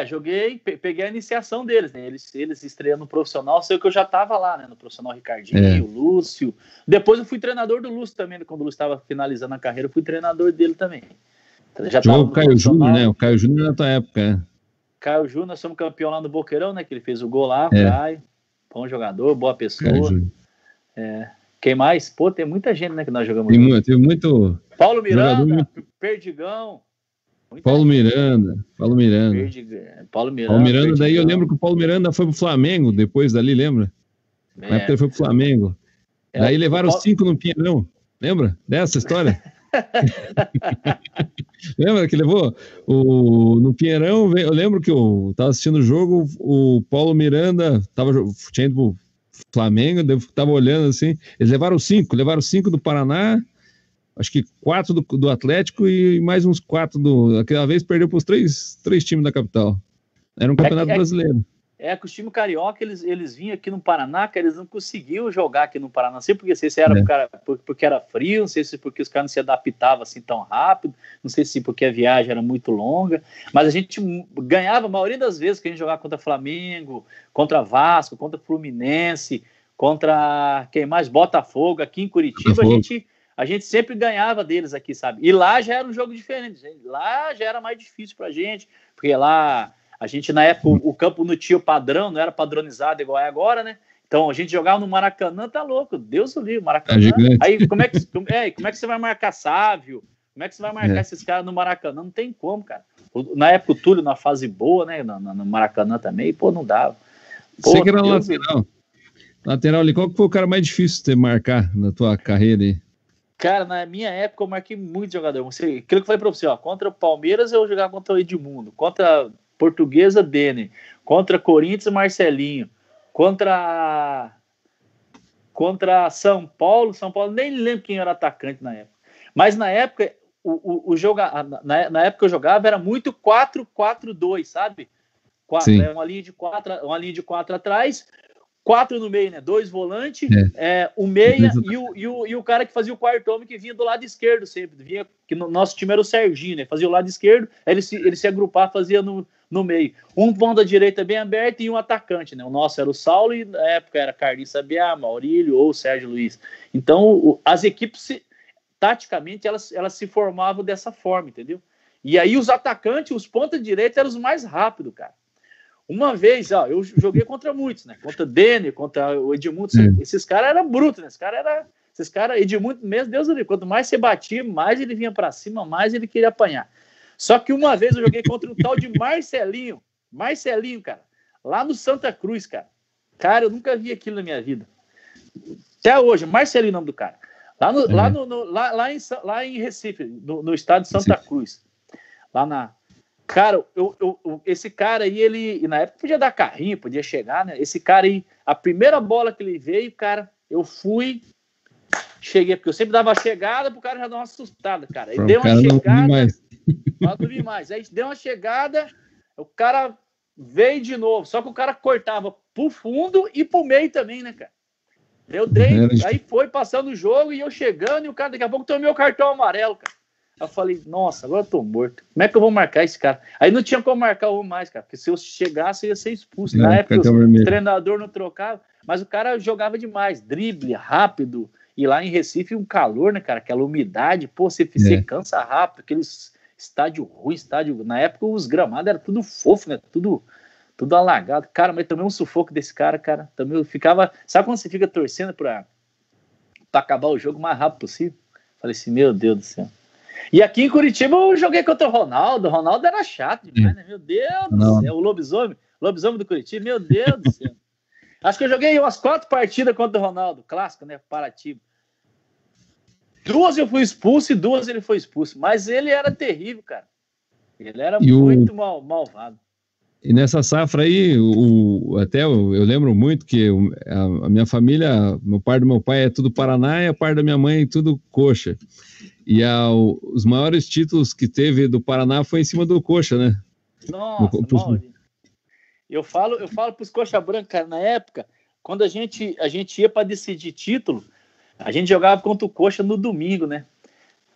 B: Joguei, peguei a iniciação deles, né? Eles estreando no profissional, sei que eu já estava lá, né? No profissional Ricardinho, o Lúcio. Depois eu fui treinador do Lúcio também, quando o Lúcio estava finalizando a carreira, eu fui treinador dele também.
A: Já jogou o Caio Júnior, né? O Caio Júnior na tua época,
B: Caio Júnior, nós somos campeão lá no Boqueirão, né? Que ele fez o gol lá, o Caio. Bom jogador, boa pessoa. Quem mais? Pô, tem muita gente, né, que nós jogamos.
A: Tem muito.
B: Paulo Miranda, Perdigão.
A: Paulo Miranda.
B: Paulo Miranda,
A: Perdigão. Daí eu lembro que o Paulo Miranda foi pro Flamengo depois dali, lembra? Na época ele foi pro Flamengo. Daí levaram 5 no Pinheirão. Lembra dessa história? Lembra que levou no Pinheirão? Eu lembro que eu tava assistindo o jogo, o Paulo Miranda tinha ido pro Flamengo, tava olhando assim, eles levaram 5 do Paraná, acho que 4 do Atlético e mais uns 4 aquela vez perdeu para os três times da capital. Era um campeonato brasileiro.
B: Que os times carioca, eles vinham aqui no Paraná, que eles não conseguiam jogar aqui no Paraná. Não sei se era porque era frio, não sei se porque os caras não se adaptavam assim tão rápido, não sei se porque a viagem era muito longa, mas a gente ganhava a maioria das vezes que a gente jogava contra Flamengo, contra Vasco, contra Fluminense, contra quem mais? Botafogo, aqui em Curitiba, a gente sempre ganhava deles aqui, sabe? E lá já era um jogo diferente, lá já era mais difícil pra gente, porque lá a gente, na época, o campo não tinha o padrão, não era padronizado igual é agora, né? Então a gente jogava no Maracanã, tá louco, Deus o livre, Maracanã. Aí como é que você vai marcar Sávio? Como é que você vai marcar esses caras no Maracanã? Não tem como, cara. Na época o Túlio, na fase boa, né? No Maracanã também, não dava.
A: Você que era lateral. Lateral ali, qual que foi o cara mais difícil de você marcar na tua carreira aí?
B: Cara, na minha época eu marquei muito jogador. Aquilo que eu falei pra você, contra o Palmeiras eu jogava contra o Edmundo, contra Portuguesa, Denner, contra Corinthians, Marcelinho, contra São Paulo, nem lembro quem era atacante na época. Mas na época, na época que eu jogava era muito 4-4-2, sabe? Uma linha de 4 atrás, 4 no meio, né? 2 volantes, o meia e o cara que fazia o quarto homem que vinha do lado esquerdo sempre. Que no nosso time era o Serginho, né? Fazia o lado esquerdo, aí ele se agrupava, fazia no meio. Um ponta direita bem aberto e um atacante, né? O nosso era o Saulo e na época era Carlinhos Sabiá, Maurílio ou Sérgio Luiz. Então, as equipes, taticamente, elas se formavam dessa forma, entendeu? E aí os atacantes, os pontas direitos eram os mais rápidos, cara. Uma vez, ó, eu joguei contra muitos, né? Contra o Denner, contra o Edmundo. Esses caras eram brutos, né? Esses caras, Edmundo mesmo, Deus do livre. Quanto mais você batia, mais ele vinha pra cima, mais ele queria apanhar. Só que uma vez eu joguei contra um tal de Marcelinho. Marcelinho, cara. Lá no Santa Cruz, cara. Cara, eu nunca vi aquilo na minha vida. Até hoje, Marcelinho é o nome do cara. Lá em Recife, no estado de Santa Cruz. Lá na... Cara, esse cara aí, ele na época podia dar carrinho, podia chegar, né? Esse cara aí, a primeira bola que ele veio, cara, eu cheguei, porque eu sempre dava a chegada pro cara já dar uma assustada, cara. Ele deu uma chegada, não vi mais. Aí deu uma chegada, o cara veio de novo, só que o cara cortava pro fundo e pro meio também, né, cara? Eu dei, aí foi passando o jogo e eu chegando e o cara daqui a pouco tomei o cartão amarelo, cara. Eu falei, nossa, agora eu tô morto. Como é que eu vou marcar esse cara? Aí não tinha como marcar o mais, cara, porque se eu chegasse, eu ia ser expulso. Na época, o treinador não trocava, mas o cara jogava demais, drible, rápido. E lá em Recife, um calor, né, cara? Aquela umidade, pô, você cansa rápido, aqueles estádio ruim, Na época, os gramados eram tudo fofo, né? Tudo alagado. Cara, mas também um sufoco desse cara. Também eu ficava. Sabe quando você fica torcendo pra acabar o jogo o mais rápido possível? Falei assim, meu Deus do céu. E aqui em Curitiba eu joguei contra o Ronaldo. O Ronaldo era chato demais, né? Meu Deus do céu. O lobisomem do Curitiba, meu Deus do céu. Acho que eu joguei umas 4 partidas contra o Ronaldo. Clássico, né? Paratiba. 2 eu fui expulso e 2 ele foi expulso. Mas ele era terrível, cara. Ele era muito malvado.
A: E nessa safra aí, eu lembro muito que a minha família, o par do meu pai é tudo Paraná e a par da minha mãe é tudo Coxa. E os maiores títulos que teve do Paraná foi em cima do Coxa, né?
B: Nossa, eu falo pros Coxa Branca, cara, na época, quando a gente ia para decidir título, a gente jogava contra o Coxa no domingo, né?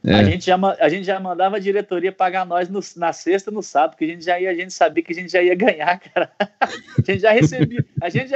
B: A gente já mandava a diretoria pagar nós na sexta, no sábado, porque a gente sabia que a gente já ia ganhar, cara. A gente já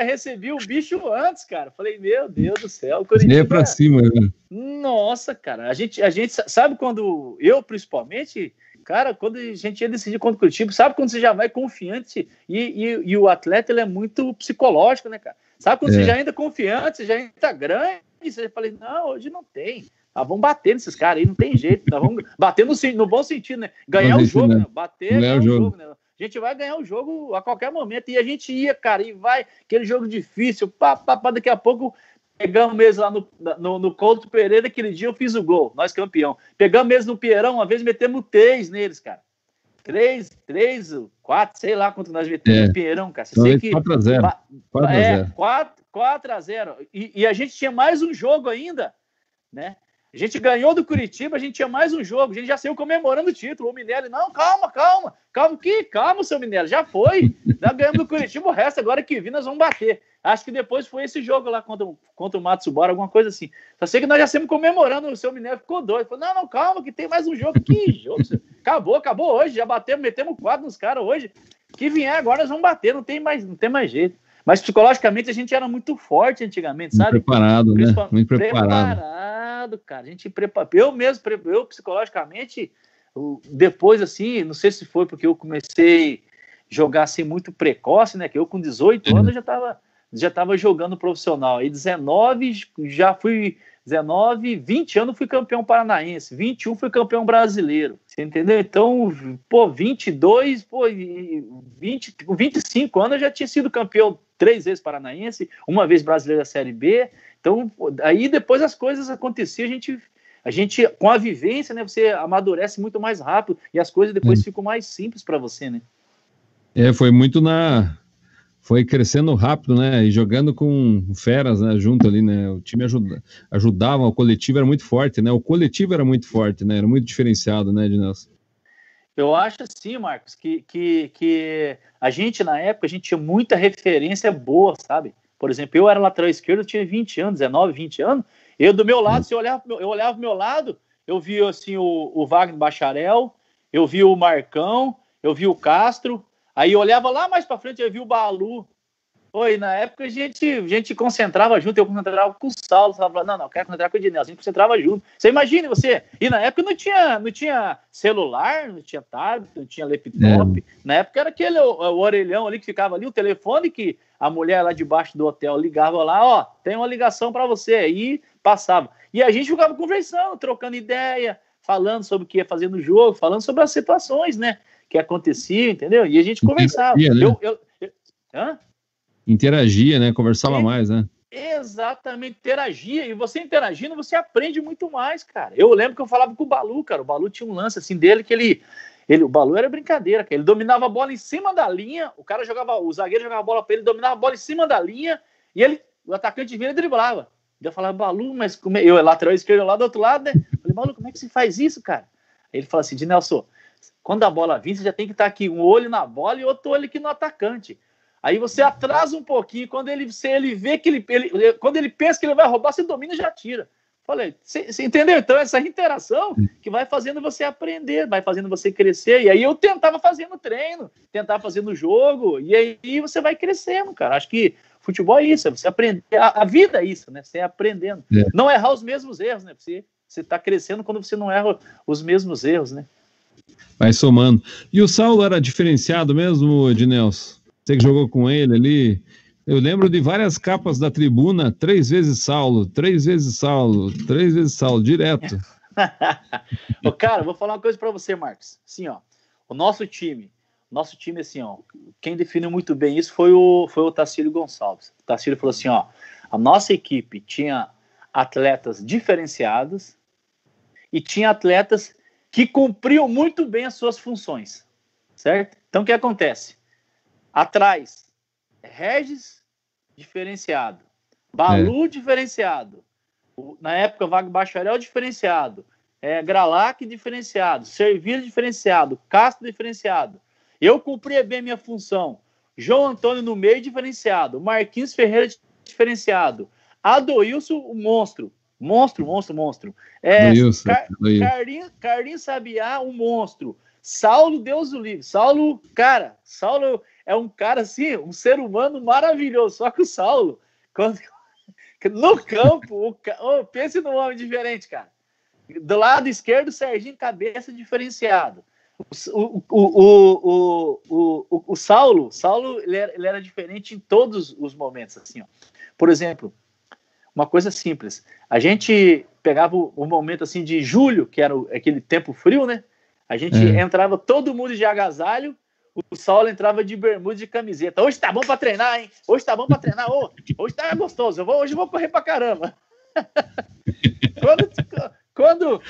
B: recebia o bicho antes, cara. Falei, meu Deus do céu, o Corinthians
A: ia pra cima, né?
B: Nossa, cara, a gente sabe quando eu, principalmente, cara, quando a gente ia decidir contra o Curitiba, sabe quando você já vai confiante e o atleta, ele é muito psicológico, né, cara? Sabe quando você já entra confiante, você já entra grande, você fala, não, hoje não tem. Vamos bater nesses caras aí, não tem jeito. Vamos bater no bom sentido, né? Ganhar o jogo, né? Ganhar o jogo, né? A gente vai ganhar o jogo a qualquer momento. E a gente ia, cara, e vai, aquele jogo difícil, daqui a pouco pegamos mesmo lá no Couto Pereira, aquele dia eu fiz o gol, nós campeão. Pegamos mesmo no Pierão, uma vez metemos 3 neles, cara. 3, 4, sei lá quanto nós metemos no Pierão, cara. Você sei que
A: 4-0.
B: 4-0. E a gente tinha mais um jogo ainda, né? A gente ganhou do Curitiba, a gente tinha mais um jogo, a gente já saiu comemorando o título. O Minelli, não, calma, seu Minelli, já foi. Nós ganhamos do Curitiba, o resto agora que vir nós vamos bater. Acho que depois foi esse jogo lá contra o Matsubara, alguma coisa assim. Só sei que nós já estamos comemorando, o seu Minelli ficou doido. Falou, não, calma, que tem mais um jogo. Que jogo? Acabou hoje, já metemos 4 nos caras hoje. Que vier agora nós vamos bater, não tem mais jeito. Mas psicologicamente a gente era muito forte antigamente, sabe?
A: Preparado, né? Muito
B: preparado, cara. A gente eu psicologicamente, depois assim, não sei se foi porque eu comecei a jogar assim muito precoce, né? Que eu com 18 anos já tava jogando profissional. Aí 20 anos fui campeão paranaense, 21 fui campeão brasileiro, você entendeu? Então, 22, 25 anos eu já tinha sido campeão 3 vezes paranaense, uma vez brasileiro da Série B. Então, aí depois as coisas aconteciam, a gente com a vivência, né, você amadurece muito mais rápido e as coisas depois ficam mais simples para você, né?
A: Foi crescendo rápido, né, e jogando com feras, né, junto ali, né, o time ajudava, o coletivo era muito forte, né, era muito diferenciado, né, Ednelson?
B: Eu acho assim, Marcos, que a gente, na época, a gente tinha muita referência boa, sabe? Por exemplo, eu era lateral esquerdo, eu tinha 20 anos, 19, 20 anos, eu do meu lado, se eu olhava pro meu lado, eu via, assim, o Wagner Bacharel, eu via o Marcão, eu via o Castro, aí eu olhava lá mais pra frente, eu via o Balu. Oi, na época a gente concentrava junto, eu concentrava com o Saulo, falava, não, quero concentrar com o Ednelson, a gente concentrava junto. Você imagina, e na época não tinha celular, não tinha tablet, não tinha laptop, na época era aquele o orelhão ali que ficava ali, o telefone que a mulher lá debaixo do hotel ligava lá, ó, tem uma ligação para você, aí passava. E a gente ficava conversando, trocando ideia, falando sobre o que ia fazer no jogo, falando sobre as situações, né, que aconteciam, entendeu? E a gente conversava.
A: Né?
B: Hã?
A: Interagia, né? Conversava mais, né?
B: Exatamente, interagia. E você interagindo, você aprende muito mais, cara. Eu lembro que eu falava com o Balu, cara. O Balu tinha um lance assim dele que o Balu era brincadeira, cara. Ele dominava a bola em cima da linha, o zagueiro jogava a bola pra ele, dominava a bola em cima da linha, e o atacante vinha e driblava. Eu falava, Balu, mas como é? Eu, lateral esquerdo lá do outro lado, né? Eu falei, Balu, como é que você faz isso, cara? Aí ele fala assim, Ednelson, quando a bola vir, você já tem que estar aqui, um olho na bola e outro olho aqui no atacante. Aí você atrasa um pouquinho, quando ele vê que quando ele pensa que ele vai roubar, você domina e já tira. Falei, você entendeu? Então essa interação que vai fazendo você aprender, vai fazendo você crescer. E aí eu tentava fazer no treino, tentava fazer no jogo, e aí você vai crescendo, cara. Acho que futebol é isso, é você aprender. A vida é isso, né? Você é aprendendo. É. Não errar os mesmos erros, né? Você tá crescendo quando você não erra os mesmos erros, né?
A: Vai somando. E o Saulo era diferenciado mesmo, Ednelson? Você que jogou com ele ali, eu lembro de várias capas da tribuna, 3 vezes Saulo, 3 vezes Saulo, 3 vezes Saulo, direto.
B: Ô, cara, vou falar uma coisa para você, Marcos. Assim, ó, o nosso time, assim, ó, quem definiu muito bem isso foi o Tacílio Gonçalves. O Tacílio falou assim, ó, a nossa equipe tinha atletas diferenciados e tinha atletas que cumpriam muito bem as suas funções, certo? Então, o que acontece? Atrás, Regis, diferenciado. Balu, diferenciado. Na época, Vago Bacharel, diferenciado. Gralac, diferenciado. Servilha, diferenciado. Castro, diferenciado. Eu cumpria bem a minha função. João Antônio no meio, diferenciado. Marquinhos Ferreira, diferenciado. Adoilson, o monstro. Monstro. Carlinhos Sabiá, um monstro. Saulo, Deus o livre. Saulo é um cara assim, um ser humano maravilhoso. Só que o Saulo, no campo, pense num homem diferente, cara. Do lado esquerdo, Serginho, cabeça diferenciado. O Saulo ele era diferente em todos os momentos, assim, ó. Por exemplo, uma coisa simples. A gente pegava o momento assim de julho, que era aquele tempo frio, né? A gente entrava todo mundo de agasalho, o Saulo entrava de bermuda e de camiseta. Hoje tá bom pra treinar, hein? Hoje tá tá gostoso. Hoje eu vou correr pra caramba.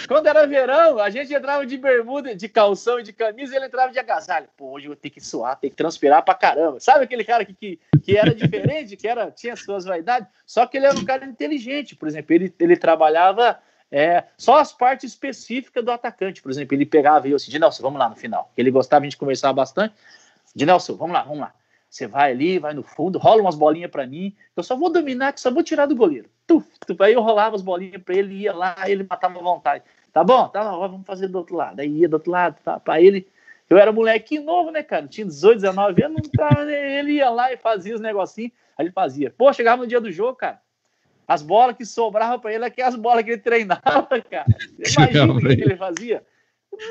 B: Quando era verão, a gente entrava de bermuda, de calção e de camisa, e ele entrava de agasalho. Pô, hoje eu vou ter que suar, ter que transpirar pra caramba. Sabe aquele cara que era diferente, tinha suas vaidades? Só que ele era um cara inteligente. Por exemplo, ele trabalhava só as partes específicas do atacante. Por exemplo, ele pegava e eu assim, Ednelson, vamos lá no final. Ele gostava, a gente conversava bastante. Ednelson, vamos lá. Você vai ali, vai no fundo, rola umas bolinhas pra mim. Eu só vou dominar, que só vou tirar do goleiro. Aí eu rolava as bolinhas pra ele, ia lá, ele matava à vontade. Tá bom, vamos fazer do outro lado. Aí ia do outro lado, pra ele. Eu era molequinho novo, né, cara? Tinha 18, 19 anos, ele ia lá e fazia os negocinhos. Aí ele fazia. Pô, chegava no dia do jogo, cara. As bolas que sobravam pra ele, as bolas que ele treinava, cara. Imagina o que ele fazia.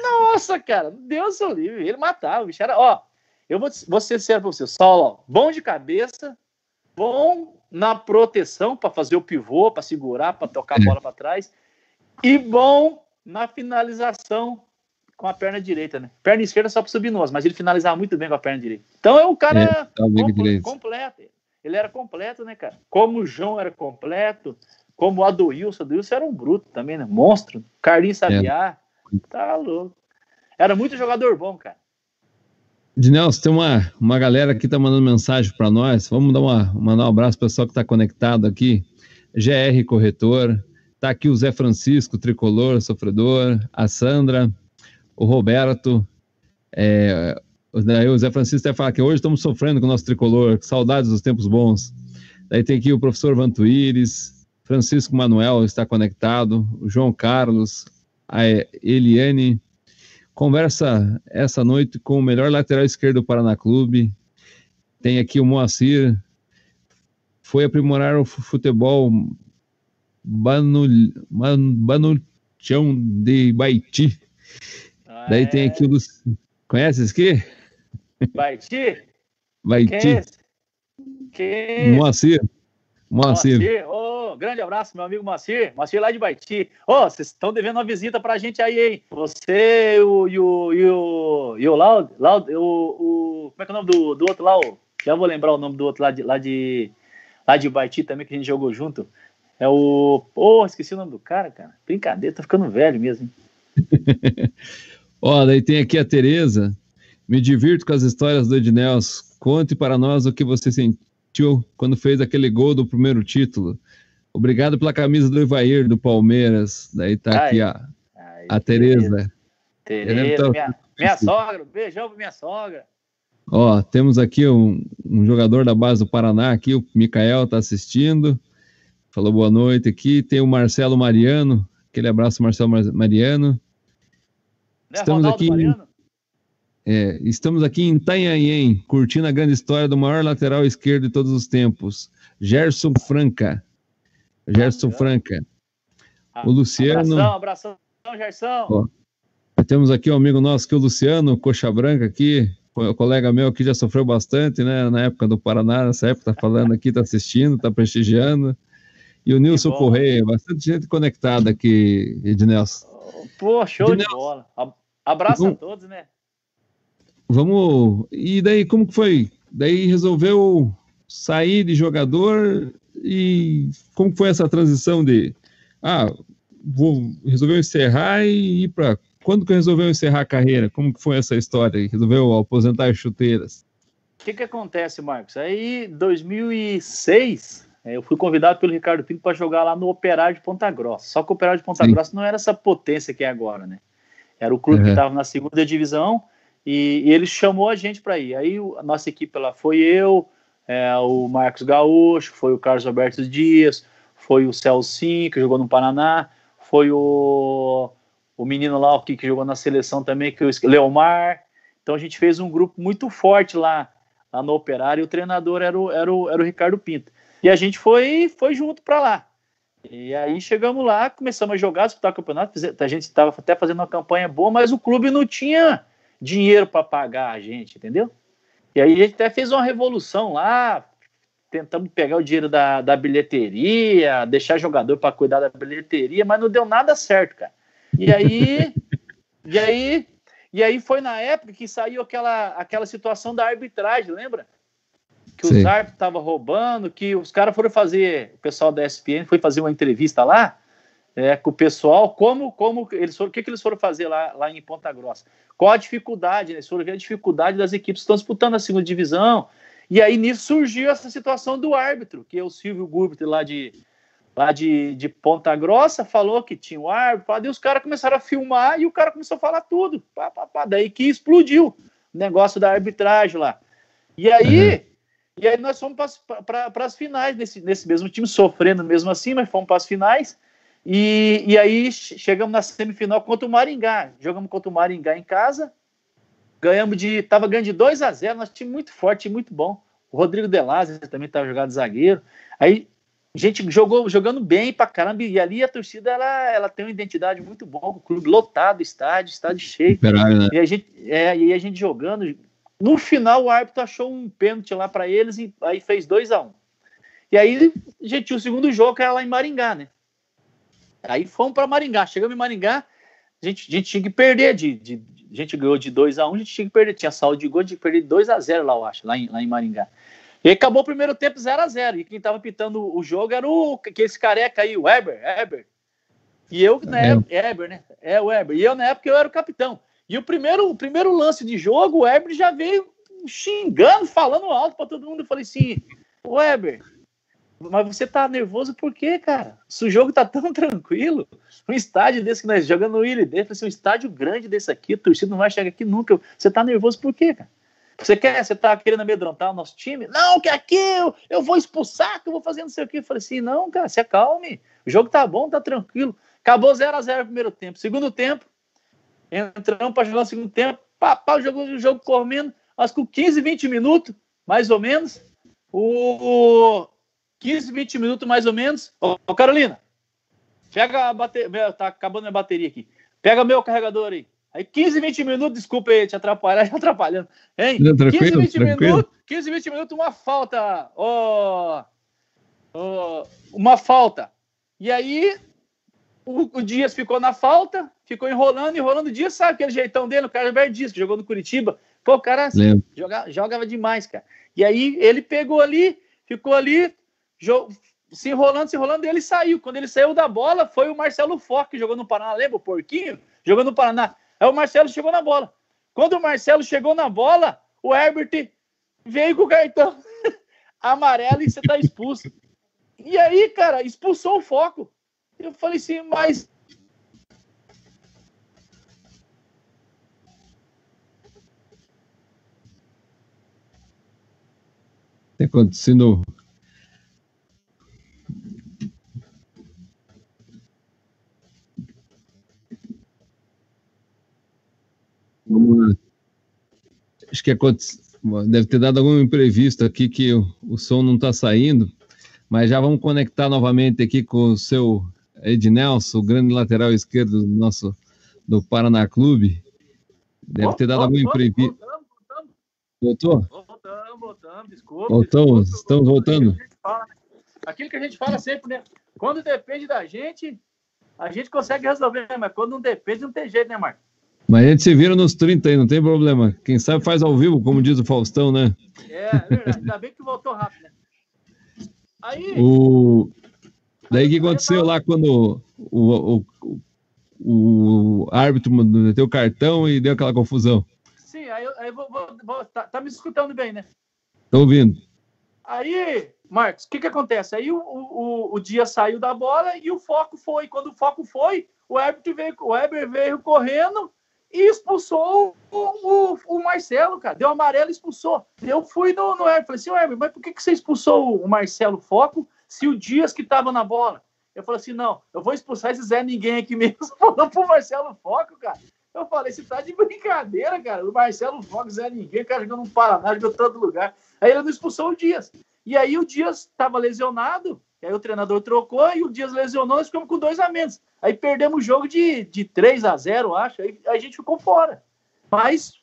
B: Nossa, cara, Deus do livre. Ele matava, o bicho era, ó. Eu vou ser sincero pra você, Saulo, bom de cabeça, bom na proteção para fazer o pivô, para segurar, para tocar a bola para trás, e bom na finalização com a perna direita, né? Perna esquerda só para subir nós, mas ele finalizava muito bem com a perna direita. Então é um cara completo. Ele era completo, né, cara? Como o João era completo, como o Adoilson era um bruto também, né? Monstro. Carlinhos Sabiá, tá louco. Era muito jogador bom, cara.
A: Ednelson, tem uma galera que tá mandando mensagem para nós. Vamos mandar um abraço pro pessoal que tá conectado aqui. GR Corretor, tá aqui o Zé Francisco, tricolor, sofredor, a Sandra, o Roberto. Daí o Zé Francisco até fala que hoje estamos sofrendo com o nosso tricolor, saudades dos tempos bons. Daí tem aqui o professor Vantuíris, Francisco Manuel está conectado, o João Carlos, a Eliane. Conversa essa noite com o melhor lateral esquerdo do Paraná Clube. Tem aqui o Moacir. foi aprimorar o futebol Banuchão de Baiti. Daí tem aqui o conhece esse aqui?
B: Baiti?
A: Baiti.
B: Quem é esse?
A: Moacir.
B: Grande abraço, meu amigo Moacir lá de Baiti. Vocês estão devendo uma visita pra gente aí, hein? Você e o Laudo, como é que é o nome do outro lá? Já vou lembrar o nome do outro lá de Baiti também, que a gente jogou junto. É esqueci o nome do cara. Brincadeira, tô ficando velho mesmo, hein?
A: Daí tem aqui a Tereza. Me divirto com as histórias do Ednelson. Conte para nós o que você sentiu quando fez aquele gol do primeiro título. Obrigado pela camisa do Ivair, do Palmeiras. Daí tá aqui a Tereza.
B: Tereza, minha sogra. Beijão pra minha sogra.
A: Temos aqui um jogador da base do Paraná, aqui, o Mikael tá assistindo. Falou boa noite aqui. Tem o Marcelo Mariano. Aquele abraço, Marcelo Mariano. Estamos aqui em Itanhaém, curtindo a grande história do maior lateral esquerdo de todos os tempos, Gerson Franca. O Luciano.
B: Abração, Gerson.
A: Temos aqui um amigo nosso, que é o Luciano, coxa branca aqui, colega meu que já sofreu bastante, né, na época do Paraná, nessa época, tá falando aqui, tá assistindo, tá prestigiando. E o Nilson Correia, bastante gente conectada aqui, Ednelson.
B: Show de bola. Abraço a todos, né?
A: E daí, como que foi? Daí resolveu sair de jogador e como foi essa transição resolveu encerrar e ir para... Quando que resolveu encerrar a carreira? Como que foi essa história? Resolveu aposentar as chuteiras?
B: O que acontece, Marcos? Aí, em 2006, eu fui convidado pelo Ricardo Pinto para jogar lá no Operário de Ponta Grossa. Só que o Operário de Ponta Grossa não era essa potência que é agora, né? Era o clube que estava na segunda divisão e ele chamou a gente para ir. Aí a nossa equipe lá foi eu, o Marcos Gaúcho, foi o Carlos Alberto Dias, foi o Celcinho, que jogou no Paraná, foi o menino lá que jogou na seleção também, que é o Leomar. Então a gente fez um grupo muito forte lá no Operário, e o treinador era o Ricardo Pinto. E a gente foi junto para lá. E aí chegamos lá, começamos a jogar, disputar o campeonato, a gente estava até fazendo uma campanha boa, mas o clube não tinha dinheiro para pagar a gente, entendeu? E aí a gente até fez uma revolução lá, tentamos pegar o dinheiro da bilheteria, deixar jogador para cuidar da bilheteria, mas não deu nada certo, cara. E aí foi na época que saiu aquela situação da arbitragem, lembra? Que os árbitros estavam roubando, que os caras foram fazer, o pessoal da ESPN foi fazer uma entrevista lá, com o pessoal, como eles foram, o que eles foram fazer lá em Ponta Grossa? Qual a dificuldade, né? Eles foram ver a dificuldade das equipes que estão disputando a segunda divisão, e aí nisso surgiu essa situação do árbitro, que é o Silvio Gubert lá de Ponta Grossa, falou que tinha o árbitro, e os caras começaram a filmar, e o cara começou a falar tudo, daí que explodiu o negócio da arbitragem lá. E aí nós fomos para as finais nesse mesmo time, sofrendo mesmo assim, mas fomos para as finais. E aí chegamos na semifinal contra o Maringá. Jogamos contra o Maringá em casa. Tava ganhando de 2-0. Nosso time muito forte, time muito bom. O Rodrigo Delazzi também estava jogando zagueiro. Aí a gente jogando bem pra caramba. E ali a torcida ela tem uma identidade muito boa. O clube lotado, estádio cheio.
A: Operário, né?
B: E a gente jogando. No final, o árbitro achou um pênalti lá para eles e aí fez 2-1. E aí, a gente tinha o segundo jogo, que era lá em Maringá, né? Aí fomos para Maringá. Chegamos em Maringá, a gente tinha que perder. A gente ganhou de 2-1, a gente tinha que perder. Tinha saldo de gol, a gente tinha que perder de 2-0 lá, eu acho, lá em Maringá. E aí acabou o primeiro tempo 0-0. E quem estava pitando o jogo era esse careca aí, o Weber. E eu, na época, Weber, né? O Weber. E eu, na época, eu era o capitão. E o primeiro lance de jogo, o Weber já veio xingando, falando alto para todo mundo. Eu falei assim, Weber, mas você tá nervoso por quê, cara? Se o jogo tá tão tranquilo, um estádio desse que nós jogamos no Willie Day, eu falei assim, um estádio grande desse aqui, a torcida não vai chegar aqui nunca. Você tá nervoso por quê, cara? Você tá querendo amedrontar o nosso time? Não, que aqui eu vou expulsar, que eu vou fazer não sei o quê. Eu falei assim, não, cara, se acalme. O jogo tá bom, tá tranquilo. Acabou 0-0 no primeiro tempo. Segundo tempo, entramos para jogar no segundo tempo, o jogo correndo, acho que com 15, 20 minutos, mais ou menos, 15, 20 minutos mais ou menos. Ô, Carolina, pega a bateria. Tá acabando minha bateria aqui. Pega meu carregador aí. Aí 15, 20 minutos, desculpa aí te atrapalhar, já atrapalhando. Hein?
A: Não, tranquilo,
B: 15, 20 minutos, uma falta. Uma falta. E aí, o Dias ficou na falta, ficou enrolando. O Dias, sabe aquele jeitão dele, o Carlos Dias, que jogou no Curitiba. Pô, o cara jogava demais, cara. E aí, ele pegou ali, ficou ali, se enrolando, e ele saiu. Quando ele saiu da bola, foi o Marcelo Foch, que jogou no Paraná, lembra? O Porquinho? Jogou no Paraná. Aí o Marcelo chegou na bola. Quando o Marcelo chegou na bola, o Herbert veio com o cartão amarelo e você tá expulso. E aí, cara, expulsou o Foco. Eu falei assim, mas...
A: Tem acontecido... Acho que deve ter dado algum imprevisto aqui que o som não está saindo, mas já vamos conectar novamente aqui com o seu Ednelson, o grande lateral esquerdo do Paraná Clube. Deve ter dado algum imprevisto. Voltou?
B: Voltamos, desculpa.
A: Estamos voltando.
B: Aquilo que a gente fala sempre, né? Quando depende da gente, a gente consegue resolver, mas quando não depende, não tem jeito, né, Marcos?
A: Mas a gente se vira nos 30 aí, não tem problema. Quem sabe faz ao vivo, como diz o Faustão, né?
B: É verdade. Ainda bem que voltou rápido, né? Aí...
A: Daí o que aconteceu lá quando o árbitro meteu o cartão e deu aquela confusão?
B: Sim, aí tá me escutando bem, né?
A: Tô ouvindo.
B: Aí, Marcos, o que acontece? Aí o Dias saiu da bola e o Foco foi. Quando o Foco foi, o Heber veio correndo e expulsou o Marcelo, cara. Deu amarelo e expulsou. Eu fui no Heber, falei assim, Heber, mas por que você expulsou o Marcelo Foco se o Dias que tava na bola? Eu falei assim, não, eu vou expulsar esse Zé Ninguém aqui mesmo. Falou pro Marcelo Foco, cara. Eu falei, você tá de brincadeira, cara. O Marcelo Foco, Zé Ninguém, cara, jogando no Paraná, jogando em todo lugar. Aí ele não expulsou o Dias. E aí o Dias tava lesionado, e aí o treinador trocou, e o Dias lesionou, nós ficamos com 2 a menos. Aí perdemos o jogo de 3-0, acho, aí a gente ficou fora. Mas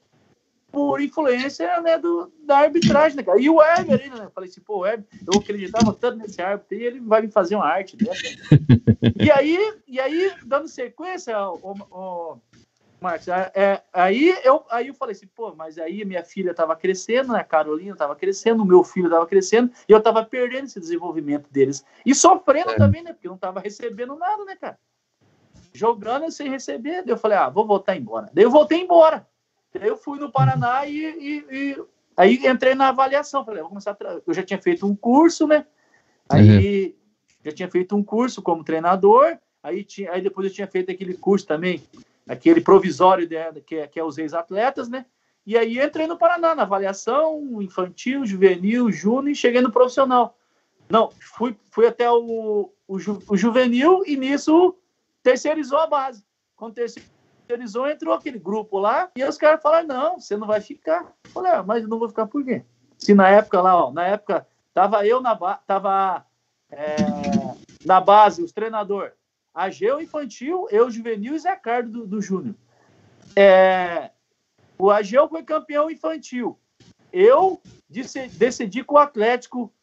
B: por influência, né, da arbitragem, né, cara? E o Heber ainda, né? Eu falei assim, pô, o Heber, eu acreditava tanto nesse árbitro, e ele vai me fazer uma arte dessa. E aí, dando sequência, Marcos, aí eu falei assim, pô, mas aí minha filha tava crescendo, né? A Carolina tava crescendo, o meu filho tava crescendo, e eu tava perdendo esse desenvolvimento deles. E sofrendo também, né? Porque eu não tava recebendo nada, né, cara? Jogando sem receber. Daí eu falei, vou voltar embora. Daí eu voltei embora. Daí eu fui no Paraná e aí entrei na avaliação. Falei, vou começar eu já tinha feito um curso, né? Aí já tinha feito um curso como treinador, aí depois eu tinha feito aquele curso também, aquele provisório que é os ex-atletas, né? E aí entrei no Paraná, na avaliação infantil, juvenil, júnior, e cheguei no profissional. Não, fui até o juvenil e nisso terceirizou a base. Quando terceirizou, entrou aquele grupo lá e os caras falaram, não, você não vai ficar. Eu falei, mas eu não vou ficar por quê? Se na época lá, tava eu tava na base, os treinadores, Ageu infantil, eu juvenil e Zé Carlos do Júnior. O Ageu foi campeão infantil. Eu decidi com o Atlético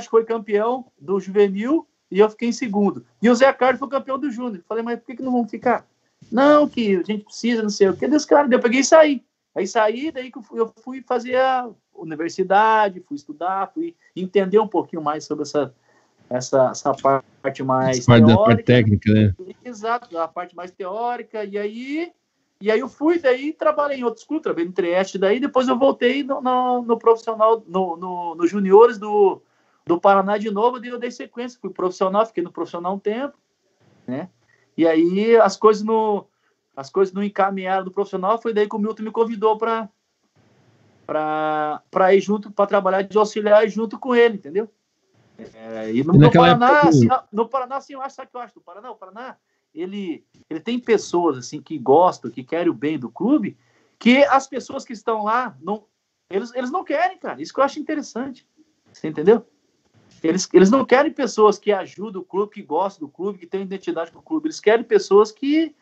B: foi campeão do juvenil e eu fiquei em segundo. E o Zé Carlos foi campeão do Júnior. Falei, mas por que não vamos ficar? Não, que a gente precisa, não sei o que. Deus, cara, eu peguei e saí. Aí saí, daí que eu fui fazer a universidade, fui estudar, fui entender um pouquinho mais sobre essa parte mais teórica.
A: Da parte técnica, né?
B: Exato, a parte mais teórica. E aí eu fui, daí trabalhei em outros clubes, trabalhei no Trieste, daí depois eu voltei no profissional, no juniores do Paraná de novo, daí eu dei sequência, fui profissional, fiquei no profissional um tempo, né? E aí as coisas não encaminharam do profissional, foi daí que o Milton me convidou para ir junto, para trabalhar de auxiliar junto com ele, entendeu? E no Paraná, época... assim, no Paraná, assim, sabe o que eu acho do Paraná? O Paraná, ele tem pessoas assim que gostam, que querem o bem do clube, que as pessoas que estão lá, eles não querem, cara. Isso que eu acho interessante. Você entendeu? Eles não querem pessoas que ajudam o clube, que gostam do clube, que têm identidade com o clube. Eles querem pessoas que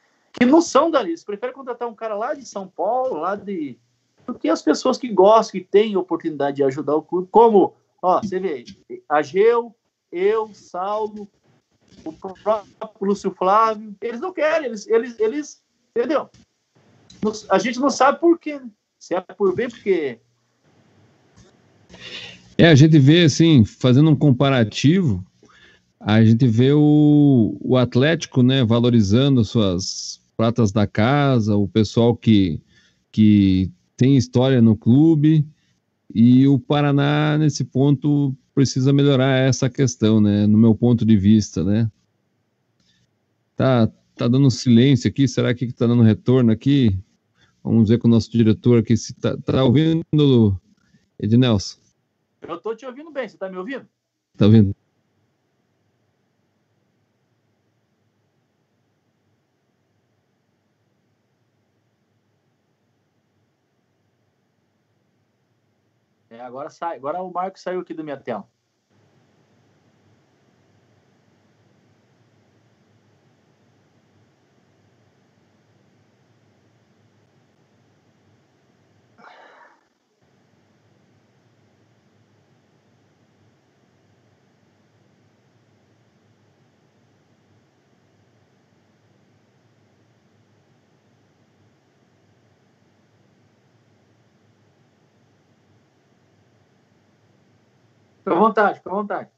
B: não são dali. Eles preferem contratar um cara lá de São Paulo, porque as pessoas que gostam, que têm oportunidade de ajudar o clube, como, você vê, Ageu, eu, Saulo, o próprio Lúcio Flávio, eles não querem, eles entendeu? A gente não sabe por quê. Se é por bem, porque...
A: A gente vê, assim, fazendo um comparativo, a gente vê o Atlético, né, valorizando suas pratas da casa, o pessoal que tem história no clube, e o Paraná, nesse ponto, precisa melhorar essa questão, né, no meu ponto de vista, né. Tá dando silêncio aqui, será que tá dando retorno aqui? Vamos ver com o nosso diretor aqui, se tá ouvindo, Ednelson?
B: Eu tô te ouvindo bem, você tá me ouvindo?
A: Tá ouvindo?
B: Agora o Marco saiu aqui da minha tela. Fica à vontade, fica à vontade.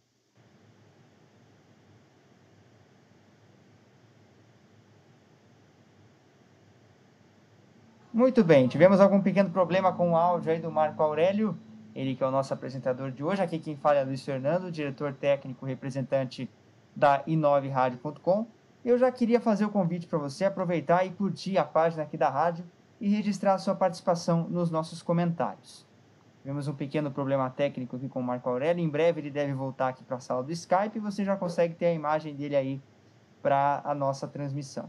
C: Muito bem, tivemos algum pequeno problema com o áudio aí do Marco Aurélio, ele que é o nosso apresentador de hoje. Aqui quem fala é Luiz Fernando, diretor técnico representante da i9radio.com. Eu já queria fazer o convite para você aproveitar e curtir a página aqui da rádio e registrar a sua participação nos nossos comentários. Tivemos um pequeno problema técnico aqui com o Marco Aurélio, em breve ele deve voltar aqui para a sala do Skype e você já consegue ter a imagem dele aí para a nossa transmissão.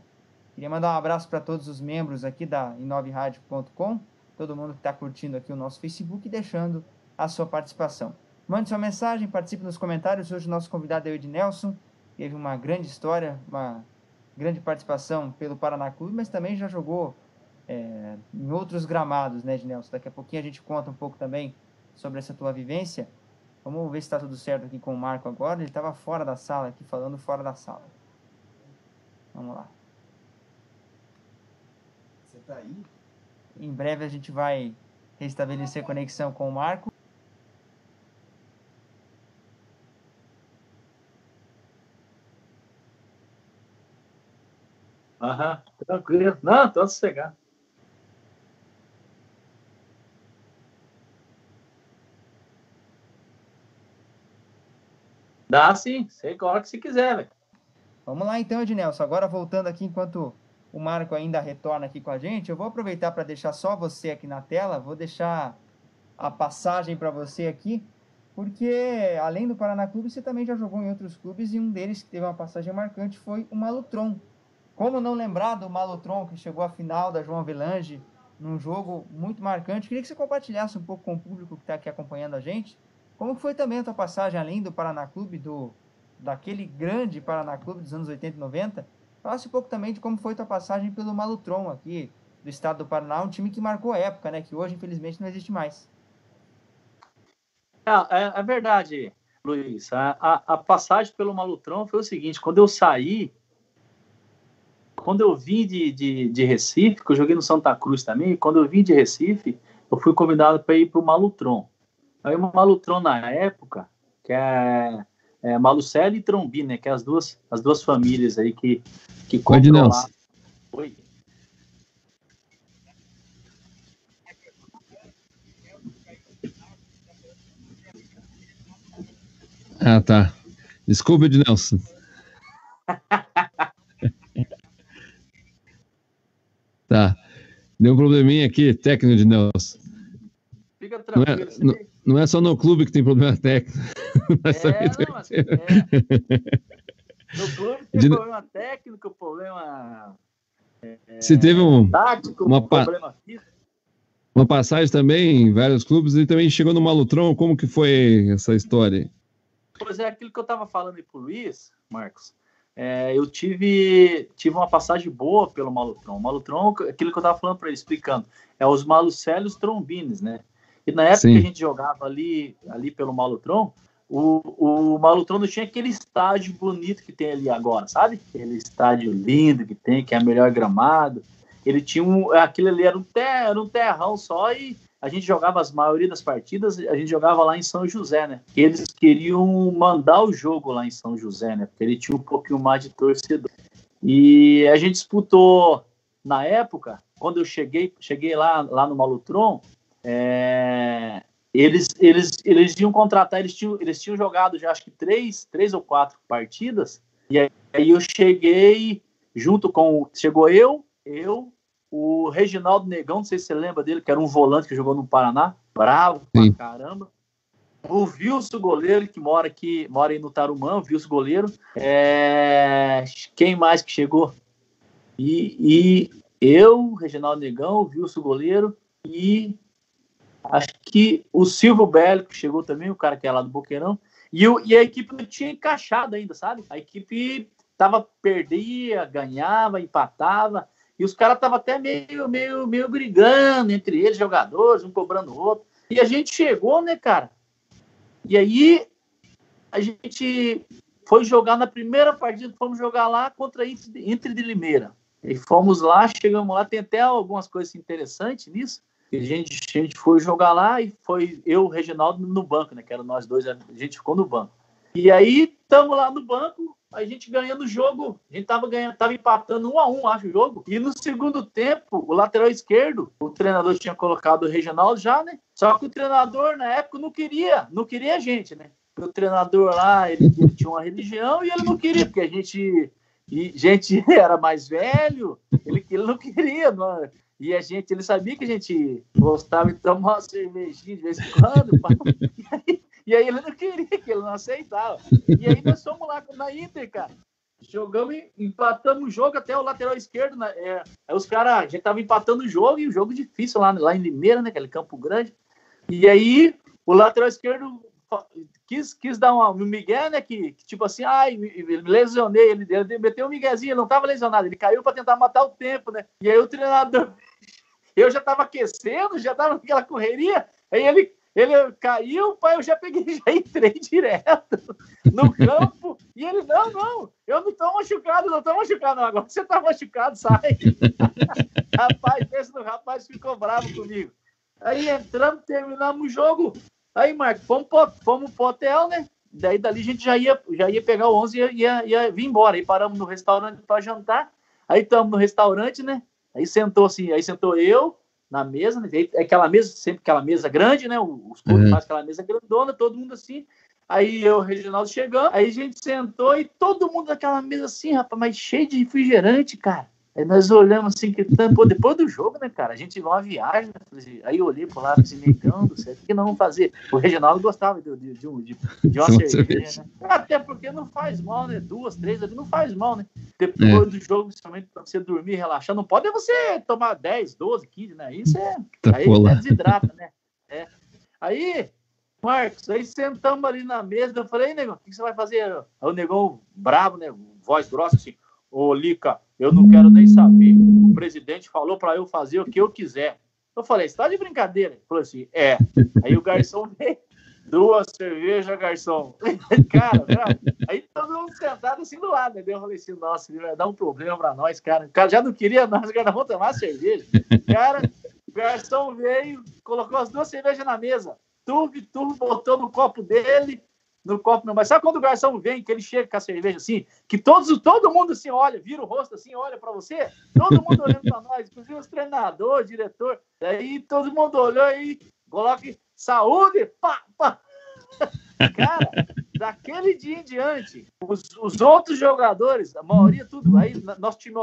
C: Queria mandar um abraço para todos os membros aqui da i9radio.com, todo mundo que está curtindo aqui o nosso Facebook e deixando a sua participação. Mande sua mensagem, participe nos comentários. Hoje o nosso convidado é o Ednelson, teve uma grande história, uma grande participação pelo Paraná Clube, mas também já jogou em outros gramados, né, Ednelson? Daqui a pouquinho a gente conta um pouco também sobre essa tua vivência. Vamos ver se está tudo certo aqui com o Marco agora. Ele estava fora da sala aqui, falando fora da sala. Vamos lá. Você está aí? Em breve a gente vai restabelecer conexão com o Marco.
B: Aham, tranquilo. Não, tô sossegado. Dá sim, você coloca se quiser, velho.
C: Vamos lá então, Ednelson. Agora voltando aqui, enquanto o Marco ainda retorna aqui com a gente, eu vou aproveitar para deixar só você aqui na tela, vou deixar a passagem para você aqui, porque além do Paraná Clube, você também já jogou em outros clubes e um deles que teve uma passagem marcante foi o Malutron. Como não lembrar do Malutron, que chegou à final da João Avelange, num jogo muito marcante? Queria que você compartilhasse um pouco com o público que está aqui acompanhando a gente. Como foi também a tua passagem, além do Paraná Clube, daquele grande Paraná Clube dos anos 80 e 90? Falasse um pouco também de como foi tua passagem pelo Malutron aqui, do estado do Paraná, um time que marcou a época, né? Que hoje, infelizmente, não existe mais.
B: É verdade, Luiz. A passagem pelo Malutron foi o seguinte: quando eu vim de Recife, que eu joguei no Santa Cruz também, quando eu vim de Recife, eu fui convidado para ir para o Malutron. Aí o Malutron, na época, que é Malucelli e Trombi, né? Que é as duas famílias aí que controlavam. Oi.
A: Ah, tá. Desculpa, Ednelson. Tá. Deu um probleminha aqui, técnico, Ednelson.
B: Fica tranquilo.
A: Não é só no clube que tem problema técnico.
B: No clube tem problema técnico, problema
A: você teve
B: tático, problema físico.
A: Uma passagem também em vários clubes e também chegou no Malutron. Como que foi essa história?
B: Pois é, aquilo que eu estava falando aí pro Luiz, Marcos, eu tive uma passagem boa pelo Malutron. O Malutron, aquilo que eu estava falando para ele, explicando, os Malucelli e os Trombines, né? E na época que a gente jogava ali pelo Malutron, o Malutron não tinha aquele estádio bonito que tem ali agora, sabe? Aquele estádio lindo que tem, que é o melhor gramado. Ele tinha aquilo ali era um terrão só, e a gente jogava, as maioria das partidas, a gente jogava lá em São José, né? Eles queriam mandar o jogo lá em São José, né? Porque ele tinha um pouquinho mais de torcedor. E a gente disputou, na época, quando eu cheguei lá no Malutron, eles iam contratar, eles tinham jogado já acho que 3 ou 4 partidas, e aí eu cheguei junto com, chegou eu, o Reginaldo Negão, não sei se você lembra dele, que era um volante que jogou no Paraná, bravo pra caramba, o Wilson goleiro, que mora aí no Tarumã, o Wilson goleiro, quem mais que chegou? E eu, Reginaldo Negão, o Wilson goleiro, e acho que o Silvio Belo, que chegou também, o cara que é lá do Boqueirão, e a equipe não tinha encaixado ainda, sabe? A equipe perdia, ganhava, empatava, e os caras estavam até meio brigando entre eles, jogadores, um cobrando o outro. E a gente chegou, né, cara? E aí a gente foi jogar na primeira partida, fomos jogar lá contra a Inter de Limeira. E fomos lá, chegamos lá, tem até algumas coisas interessantes nisso. A gente foi jogar lá e foi eu, o Reginaldo, no banco, né? Que eram nós dois, a gente ficou no banco. E aí, estamos lá no banco, a gente ganhando o jogo. A gente tava empatando 1-1, acho, o jogo. E no segundo tempo, o lateral esquerdo, o treinador tinha colocado o Reginaldo já, né? Só que o treinador, na época, não queria a gente, né? O treinador lá, ele tinha uma religião e ele não queria, porque a gente era mais velho, ele não queria, não. E ele sabia que a gente gostava de tomar uma cervejinha de vez em quando, e aí ele não queria, que ele não aceitava. E aí nós fomos lá na Inter, cara. Jogamos, empatamos o jogo até o lateral esquerdo. Aí os caras, a gente tava empatando o jogo, e o jogo difícil lá em Limeira, né? Aquele Campo Grande. E aí o lateral esquerdo quis dar um migué, né? Que tipo assim, me lesionei. Ele meteu um miguezinho, ele não tava lesionado, ele caiu para tentar matar o tempo, né? E aí o treinador, eu já tava aquecendo, já tava naquela correria, aí ele caiu, pai, eu já entrei direto no campo, e ele, não, eu não tô machucado, não, agora você tá machucado, sai. Rapaz, esse rapaz ficou bravo comigo. Aí entramos, terminamos o jogo, aí, Marco, fomos pro hotel, né? Daí dali a gente já ia pegar o 11 e ia vir embora. Aí paramos no restaurante para jantar, aí estamos no restaurante, né? Aí sentou eu na mesa, né? Aquela mesa, sempre aquela mesa grande, né? Os clubes fazem aquela mesa grandona, todo mundo assim. Aí eu e o Reginaldo chegamos, aí a gente sentou e todo mundo naquela mesa assim, rapaz, mas cheio de refrigerante, cara. Aí nós olhamos assim, depois do jogo, né, cara? A gente numa viagem, né? Aí eu olhei pro lado assim, negão do céu, o que não vamos fazer? O Reginaldo gostava de uma cerveja, né? Até porque não faz mal, né? 2, 3 ali não faz mal, né? Depois do jogo, principalmente pra você dormir, relaxar, não pode você tomar 10, 12, 15, né? Isso aí desidrata, né? Aí, Marcos, aí sentamos ali na mesa, eu falei, negão, o que você vai fazer? Aí o negão bravo, né? Voz grossa assim, ô Lica, eu não quero nem saber. O presidente falou para eu fazer o que eu quiser. Eu falei, você tá de brincadeira? Ele falou assim, Aí o garçom veio, 2 cervejas, garçom. Cara, aí todo mundo sentado assim do lado, né? Eu falei assim, nossa, ele vai dar um problema para nós, cara. O cara já não queria nós, cara, vamos tomar cerveja. Cara, o garçom veio, colocou as 2 cervejas na mesa. Turvo botou no copo dele, mas sabe quando o garçom vem, que ele chega com a cerveja assim, que todo mundo assim olha, vira o rosto assim, olha pra você, todo mundo olhando pra nós, inclusive os treinadores, diretor, daí todo mundo olhou aí, coloca saúde, pá. Cara, daquele dia em diante, os outros jogadores, a maioria tudo, aí nosso time,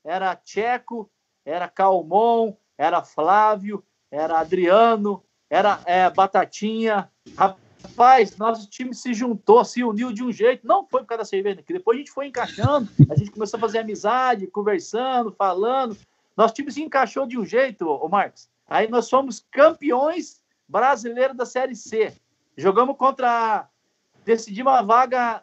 B: era Tcheco, era Calmon, era Flávio, era Adriano, era Batatinha. Rapaz, nosso time se juntou, se uniu de um jeito. Não foi por causa da cerveja, que depois a gente foi encaixando, a gente começou a fazer amizade, conversando, falando. Nosso time se encaixou de um jeito, ô Marcos. Aí nós fomos campeões brasileiros da Série C. Jogamos contra decidimos a vaga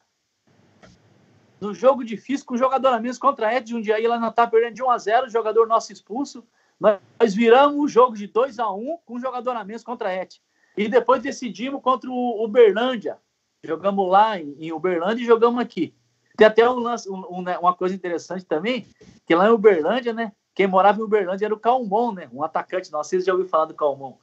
B: no jogo difícil com o jogador a menos contra a Ed de Jundiaí. Lá nós tá perdendo de 1-0, o jogador nosso expulso. Nós viramos o jogo de 2-1 com o jogador a menos contra a Ed. E depois decidimos contra o Uberlândia. Jogamos lá em Uberlândia e jogamos aqui. Tem até um lance, uma coisa interessante também, que lá em Uberlândia, né? Quem morava em Uberlândia era o Calmon, né? Um atacante nosso. Vocês já ouviram falar do Calmon?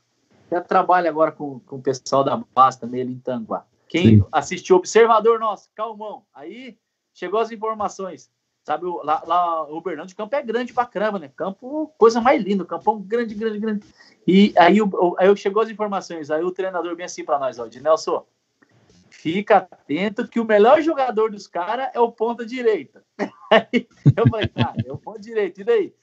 B: Até trabalha agora com o pessoal da base também ali em Tanguá. Quem assistiu Observador nosso, Calmon. Aí chegou as informações. Sabe, lá o Uberlândia, o campo é grande pra caramba, né? Campo, coisa mais linda, campão grande. E aí chegou as informações. Aí o treinador bem assim pra nós, ó, de Nelson, fica atento que o melhor jogador dos caras é o ponta direita. Aí eu falei, cara, é o ponta direita, e daí?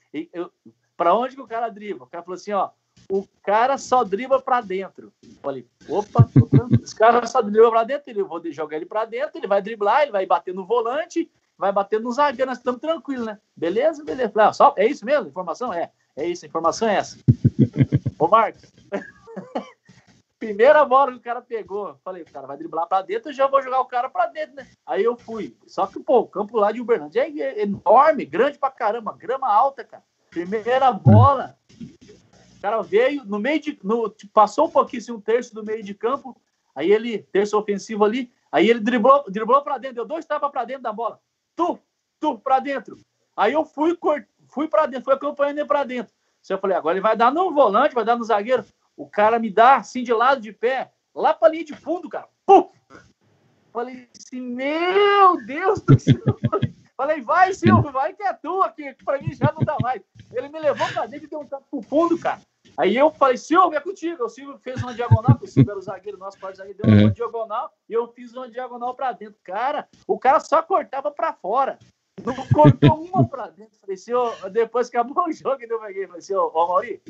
B: Pra onde que o cara dribla? O cara falou assim, ó, o cara só dribla pra dentro. Eu falei, opa, os caras só driblam pra dentro, eu vou jogar ele pra dentro, ele vai driblar, ele vai bater no volante, vai bater no zagueiro, nós estamos tranquilos, né? Beleza? Falei, só, é isso mesmo? Informação? É isso, a informação é essa. Ô, Marcos, primeira bola que o cara pegou, falei, o cara vai driblar pra dentro, eu já vou jogar o cara pra dentro, né? Aí eu fui. Só que, pô, o campo lá de Uberlândia é enorme, grande pra caramba, grama alta, cara. Primeira bola, o cara veio no meio passou um pouquinho, assim, um terço do meio de campo, aí ele, terço ofensivo ali, aí ele driblou pra dentro, deu 2 tapas pra dentro da bola. Tu, pra dentro. Aí eu fui pra dentro, fui acompanhando ele pra dentro. Eu falei, agora ele vai dar no volante, vai dar no zagueiro. O cara me dá, assim, de lado, de pé, lá pra linha de fundo, cara. Pum! Falei assim, meu Deus do céu. Falei, vai, Silvio, vai que é tua aqui, que pra mim já não dá mais. Ele me levou pra dentro e deu um tapa pro fundo, cara. Aí eu falei, Silvio, é contigo. O Silvio fez uma diagonal, porque o Silvio era o zagueiro, nosso quarto zagueiro, deu uma diagonal, e eu fiz uma diagonal pra dentro. Cara, o cara só cortava pra fora. Não cortou uma pra dentro. Falei, senhor, depois que acabou o jogo, eu peguei. Falei, senhor, Mauri,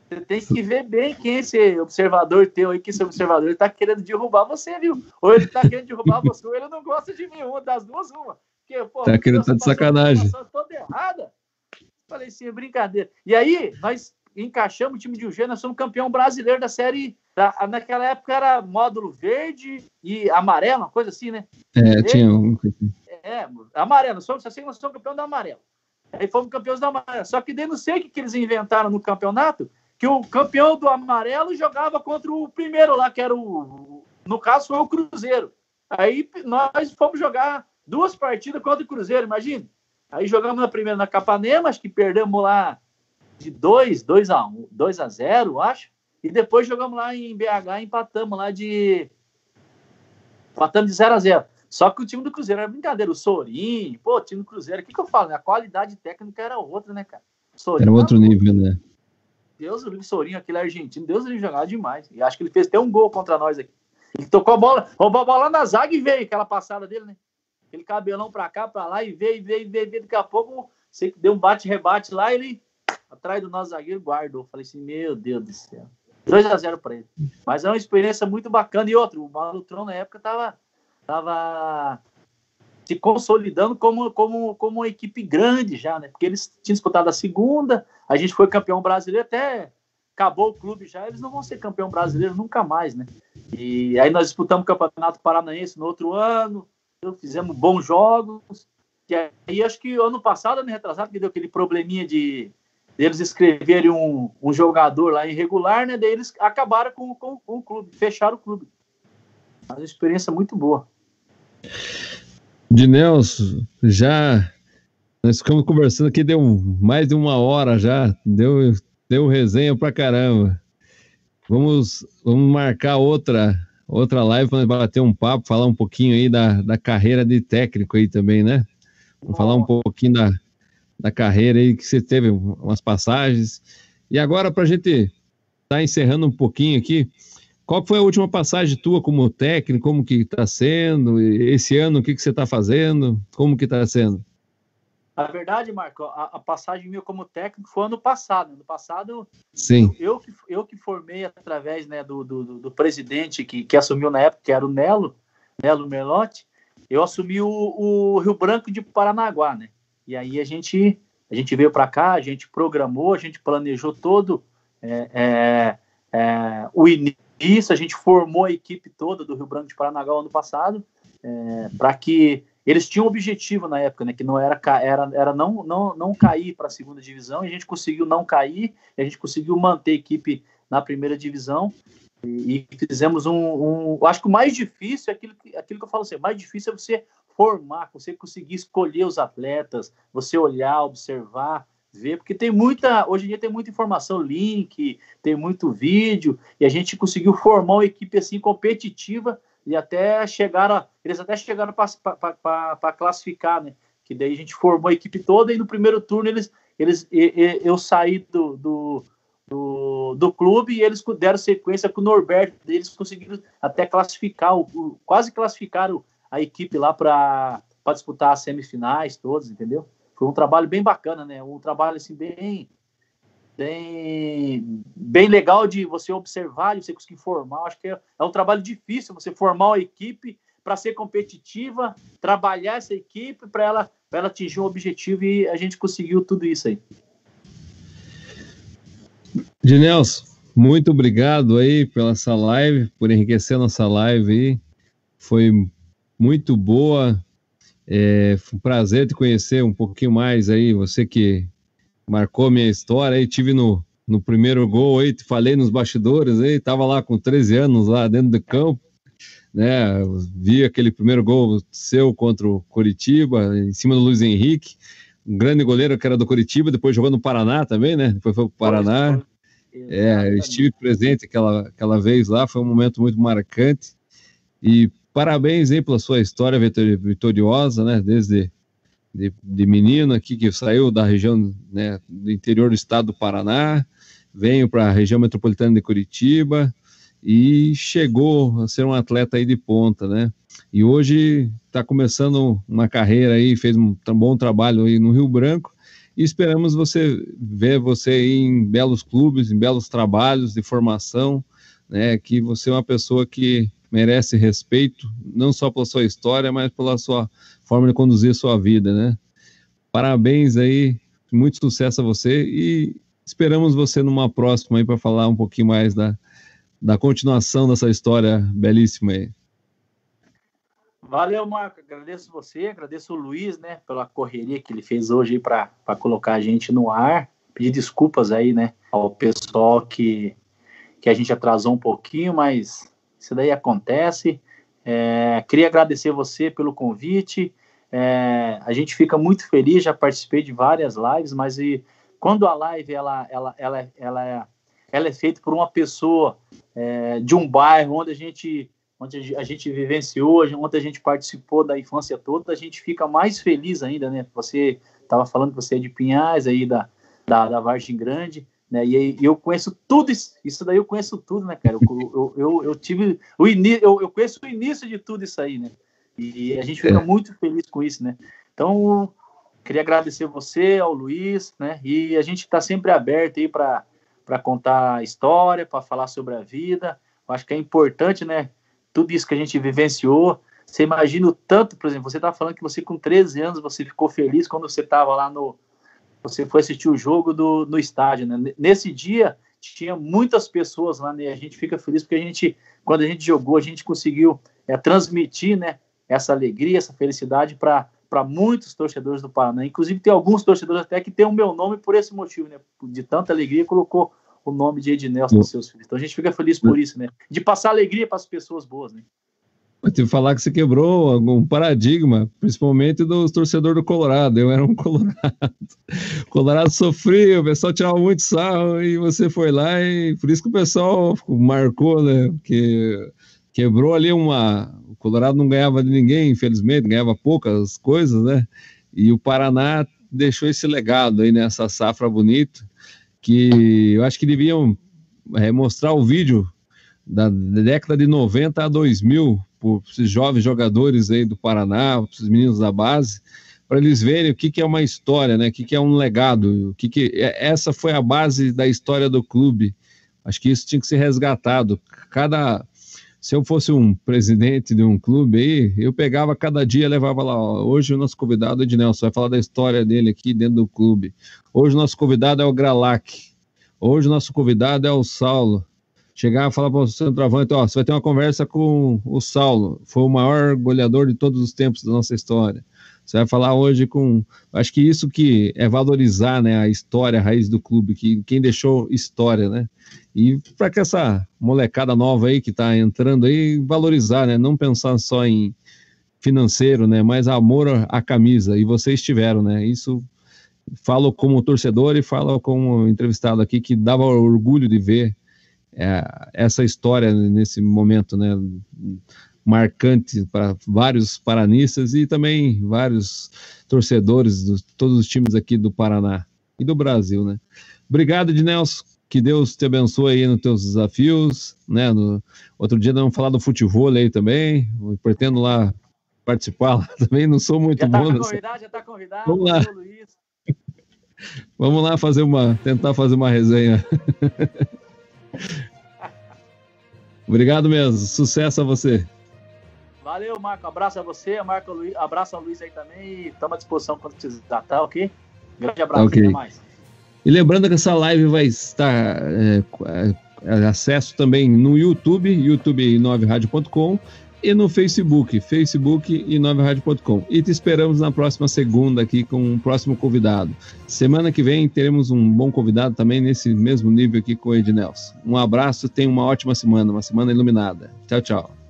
B: você tem que ver bem quem é esse observador teu aí, que esse observador ele tá querendo derrubar você, viu? Ou ele tá querendo derrubar você, ou ele não gosta de mim, uma das duas, uma. Porque, pô,
A: tá querendo estar de sacanagem.
B: Toda errada. Falei assim, é brincadeira. E aí, nós encaixamos o time de UG, nós somos campeão brasileiro da série. Naquela época era módulo verde e amarelo, uma coisa assim, né?
A: Tinha um.
B: Amarelo, nós somos campeão da amarela. Aí fomos campeões da amarela. Só que daí não sei o que eles inventaram no campeonato, que o campeão do amarelo jogava contra o primeiro lá, que era no caso foi o Cruzeiro. Aí nós fomos jogar 2 partidas contra o Cruzeiro, imagina. Aí jogamos na primeira na Capanema, acho que perdemos lá de 2-0, acho. E depois jogamos lá em BH, empatamos de 0-0. Só que o time do Cruzeiro era brincadeira. O Sorinho, o time do Cruzeiro, o que eu falo? Né? A qualidade técnica era outra, né, cara?
A: Era outro nível, né?
B: Deus, o Sorinho, aquele argentino, Deus, ele jogava demais. E acho que ele fez até um gol contra nós aqui. Ele tocou a bola, roubou a bola na zaga e veio aquela passada dele, né? Aquele cabelão pra cá, pra lá, e veio. Daqui a pouco, você deu um bate-rebate lá, ele atrás do nosso zagueiro guardou. Falei assim, meu Deus do céu. 2-0 pra ele. Mas é uma experiência muito bacana. E outro, o Malutron na época tava se consolidando como uma equipe grande já, né? Porque eles tinham disputado a segunda, a gente foi campeão brasileiro, até acabou o clube já, eles não vão ser campeão brasileiro nunca mais, né? E aí nós disputamos o Campeonato Paranaense no outro ano, fizemos bons jogos, e aí acho que ano passado, ano retrasado, que deu aquele probleminha deles escreverem um jogador lá irregular, né? Daí eles acabaram com o clube, fecharam o clube. Uma experiência muito boa.
A: De Nelson, nós ficamos conversando aqui, deu mais de 1 hora já, deu resenha pra caramba. Vamos marcar outra live para bater um papo, falar um pouquinho aí da carreira de técnico aí também, né? Vamos falar um pouquinho da carreira aí, que você teve umas passagens. E agora, pra gente estar encerrando um pouquinho aqui, qual foi a última passagem tua como técnico? Como que está sendo? Esse ano, o que você está fazendo? Como que está sendo?
B: Na verdade, Marco, a passagem minha como técnico foi ano passado. Ano passado,
A: sim,
B: eu que formei através, né, do presidente que assumiu na época, que era o Nelo Merlotti. Eu assumi o Rio Branco de Paranaguá, né? E aí a gente veio para cá, a gente programou, a gente planejou todo o início. A gente formou a equipe toda do Rio Branco de Paranaguá ano passado, para que eles tinham um objetivo na época, né, que não era não cair para a segunda divisão, e a gente conseguiu não cair, e a gente conseguiu manter a equipe na primeira divisão, e fizemos acho que o mais difícil é aquilo que eu falo assim, o mais difícil é você formar, você conseguir escolher os atletas, você olhar, observar, ver, porque hoje em dia tem muita informação, link, tem muito vídeo, e a gente conseguiu formar uma equipe assim competitiva, e eles até chegaram para classificar, né? Que daí a gente formou a equipe toda, e no primeiro turno eu saí do clube, e eles deram sequência com o Norberto, eles conseguiram até classificar, quase classificaram a equipe lá para disputar as semifinais todas, entendeu? Foi um trabalho bem bacana, né? Um trabalho assim bem legal de você observar, de você conseguir formar. Acho que é um trabalho difícil você formar uma equipe para ser competitiva, trabalhar essa equipe para ela atingir um objetivo, e a gente conseguiu tudo isso aí.
A: Ednelson, muito obrigado aí pela essa live, por enriquecer a nossa live aí. Foi muito boa. Foi um prazer te conhecer um pouquinho mais aí, você que marcou minha história aí, tive no primeiro gol aí, te falei nos bastidores aí, tava lá com 13 anos lá dentro do campo, né, vi aquele primeiro gol seu contra o Coritiba, em cima do Luiz Henrique, um grande goleiro que era do Coritiba, depois jogou no Paraná também, né, depois foi pro Paraná, eu estive presente aquela vez lá, foi um momento muito marcante, e parabéns aí pela sua história vitoriosa, né, desde de menino aqui que saiu da região, né, do interior do estado do Paraná, veio para a região metropolitana de Curitiba e chegou a ser um atleta aí de ponta, né? E hoje está começando uma carreira aí, fez um bom trabalho aí no Rio Branco, e esperamos ver você aí em belos clubes, em belos trabalhos de formação, né? Que você é uma pessoa que merece respeito, não só pela sua história, mas pela sua forma de conduzir sua vida, né? Parabéns aí, muito sucesso a você, e esperamos você numa próxima aí para falar um pouquinho mais da continuação dessa história belíssima aí.
B: Valeu, Marco, agradeço você, agradeço o Luiz, né, pela correria que ele fez hoje para colocar a gente no ar, pedir desculpas aí, né, ao pessoal que a gente atrasou um pouquinho, mas isso daí acontece. Queria agradecer você pelo convite. A gente fica muito feliz, já participei de várias lives, mas quando a live ela é feita por uma pessoa de um bairro onde a gente vivenciou, onde a gente participou da infância toda, a gente fica mais feliz ainda, né? Você estava falando que você é de Pinhais, aí da Vargem Grande, né? E eu conheço tudo isso daí, eu conheço tudo, né, cara? Eu tive eu conheço o início de tudo isso aí, né? E a gente fica muito feliz com isso, né? Então, queria agradecer você, ao Luiz, né? E a gente está sempre aberto aí para contar a história, para falar sobre a vida. Eu acho que é importante, né? Tudo isso que a gente vivenciou. Você imagina o tanto, por exemplo, você estava falando que você com 13 anos, você ficou feliz quando você estava lá você foi assistir o jogo no estádio, né? Nesse dia, tinha muitas pessoas lá, né? A gente fica feliz porque quando a gente jogou, a gente conseguiu transmitir, né, essa alegria, essa felicidade para muitos torcedores do Paraná. Inclusive, tem alguns torcedores até que tem o meu nome por esse motivo, né? De tanta alegria, colocou o nome de Ednelson nos seus filhos. Então, a gente fica feliz por isso, né? De passar alegria para as pessoas boas, né?
A: Eu tive que falar que você quebrou algum paradigma, principalmente dos torcedores do Colorado. Eu era um Colorado. O Colorado sofria, o pessoal tirava muito sarro e você foi lá, e por isso que o pessoal marcou, né? Porque quebrou ali o Colorado não ganhava de ninguém, infelizmente, ganhava poucas coisas, né? E o Paraná deixou esse legado aí nessa safra bonita, que eu acho que deviam mostrar o vídeo da década de 90 a 2000, por esses jovens jogadores aí do Paraná, esses meninos da base, para eles verem o que é uma história, né? O que é um legado, essa foi a base da história do clube. Acho que isso tinha que ser resgatado. Se eu fosse um presidente de um clube aí, eu pegava cada dia e levava lá, hoje o nosso convidado é Ednelson, vai falar da história dele aqui dentro do clube. Hoje o nosso convidado é o Gralac. Hoje o nosso convidado é o Saulo. chegar e falar para o centroavante, ó, você vai ter uma conversa com o Saulo, foi o maior goleador de todos os tempos da nossa história. Você vai falar hoje com... Acho que isso que é valorizar, né, a história, a raiz do clube, que quem deixou história, né? E para que essa molecada nova aí que está entrando aí, valorizar, né? Não pensar só em financeiro, né? Mas amor à camisa. E vocês tiveram, né? Isso falo como torcedor e falo como entrevistado aqui, que dava orgulho de ver essa história nesse momento, né? Marcante para vários paranistas e também vários torcedores de todos os times aqui do Paraná e do Brasil, né? Obrigado, Ednelson, que Deus te abençoe aí nos teus desafios, né? Outro dia vamos falar do futebol aí também, eu pretendo lá participar lá também, não sou muito bom.
B: Já tá convidado.
A: Vamos lá. Vamos lá tentar fazer uma resenha. Obrigado mesmo, sucesso a você.
B: Valeu, Marco. Abraço a você, abraço a Luiz aí também. E estamos à disposição quando precisar, tá? Ok? Grande abraço,
A: okay.
B: Até mais.
A: E lembrando que essa live vai estar acesso também no YouTube, youtube9radio.com, e no Facebook, facebook9radio.com. E te esperamos na próxima segunda aqui com um próximo convidado. Semana que vem teremos um bom convidado também nesse mesmo nível aqui com o Ednelson. Um abraço, tenha uma ótima semana, uma semana iluminada. Tchau, tchau.